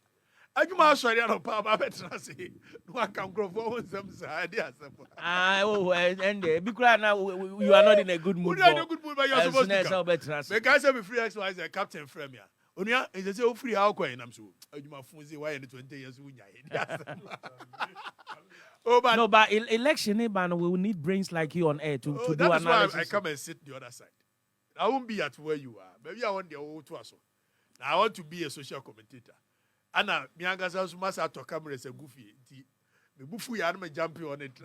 Ajuma sorry no pa ba betra say. No can grow for some side and because now you are not in a good mood. You are in a good mood, but you are supposed to come. Me kasa be free XY as a captain frame ya. Onua is say free how coin am so. Ajuma phone say why in 20 years we nya. Oh, but no, but election we will need brains like you on air to do analysis. That's why I come and sit the other side. I won't be at where you are. Maybe I want the whole to us. I want to be a social commentator. Anna, Mianga Masa to camera is a goofy. The goofy animal jumping on it.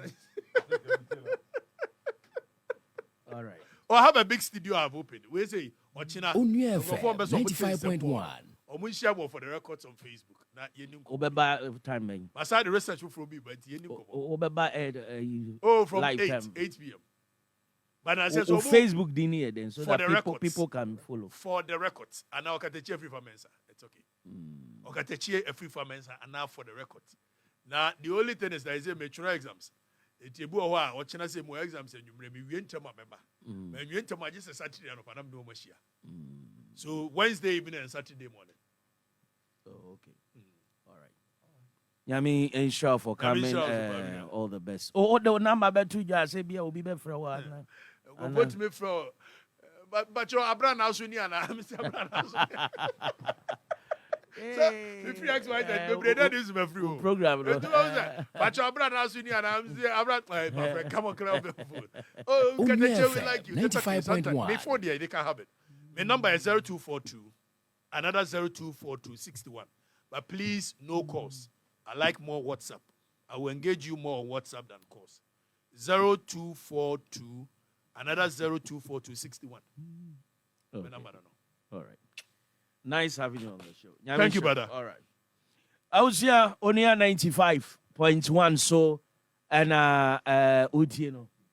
All right. Or have a big studio I've opened. We say, Ochina, Onua FM 95.1. Or we share for the records on Facebook. Not Obeba time, man. I started the research from me, but Obeba from 8 p.m. But I said, so Facebook didn't then, so that people can follow. For the records, and now Okatakyie Afrifa Mensah. It's okay. Okatakyie Afrifa Mensah, and now for the records. Now, the only thing is that is a mature exams. It's a boy or China say more exams and you may be winter member. And you enter my just a Saturday and Panam no Machia. So Wednesday evening and Saturday morning. Oh, okay. All right. Yami ensure for coming all the best. Oh, the number bet to just say be will be better for a while. Put me for but your Abran Asunia and I'm Mr. Abran. So if you ask why that is my free program. But your Abran Asunia and I'm Abran my friend come on club food. Oh, can they like you? 95.1. Before they can have it. My number is 0242 another 024261. But please no calls. I like more WhatsApp. I will engage you more on WhatsApp than calls. 0242 another 024261. Okay. Number, all right. Nice having you on the show. Thank you, brother. All right. I was here on here 95.1 so and Utieno.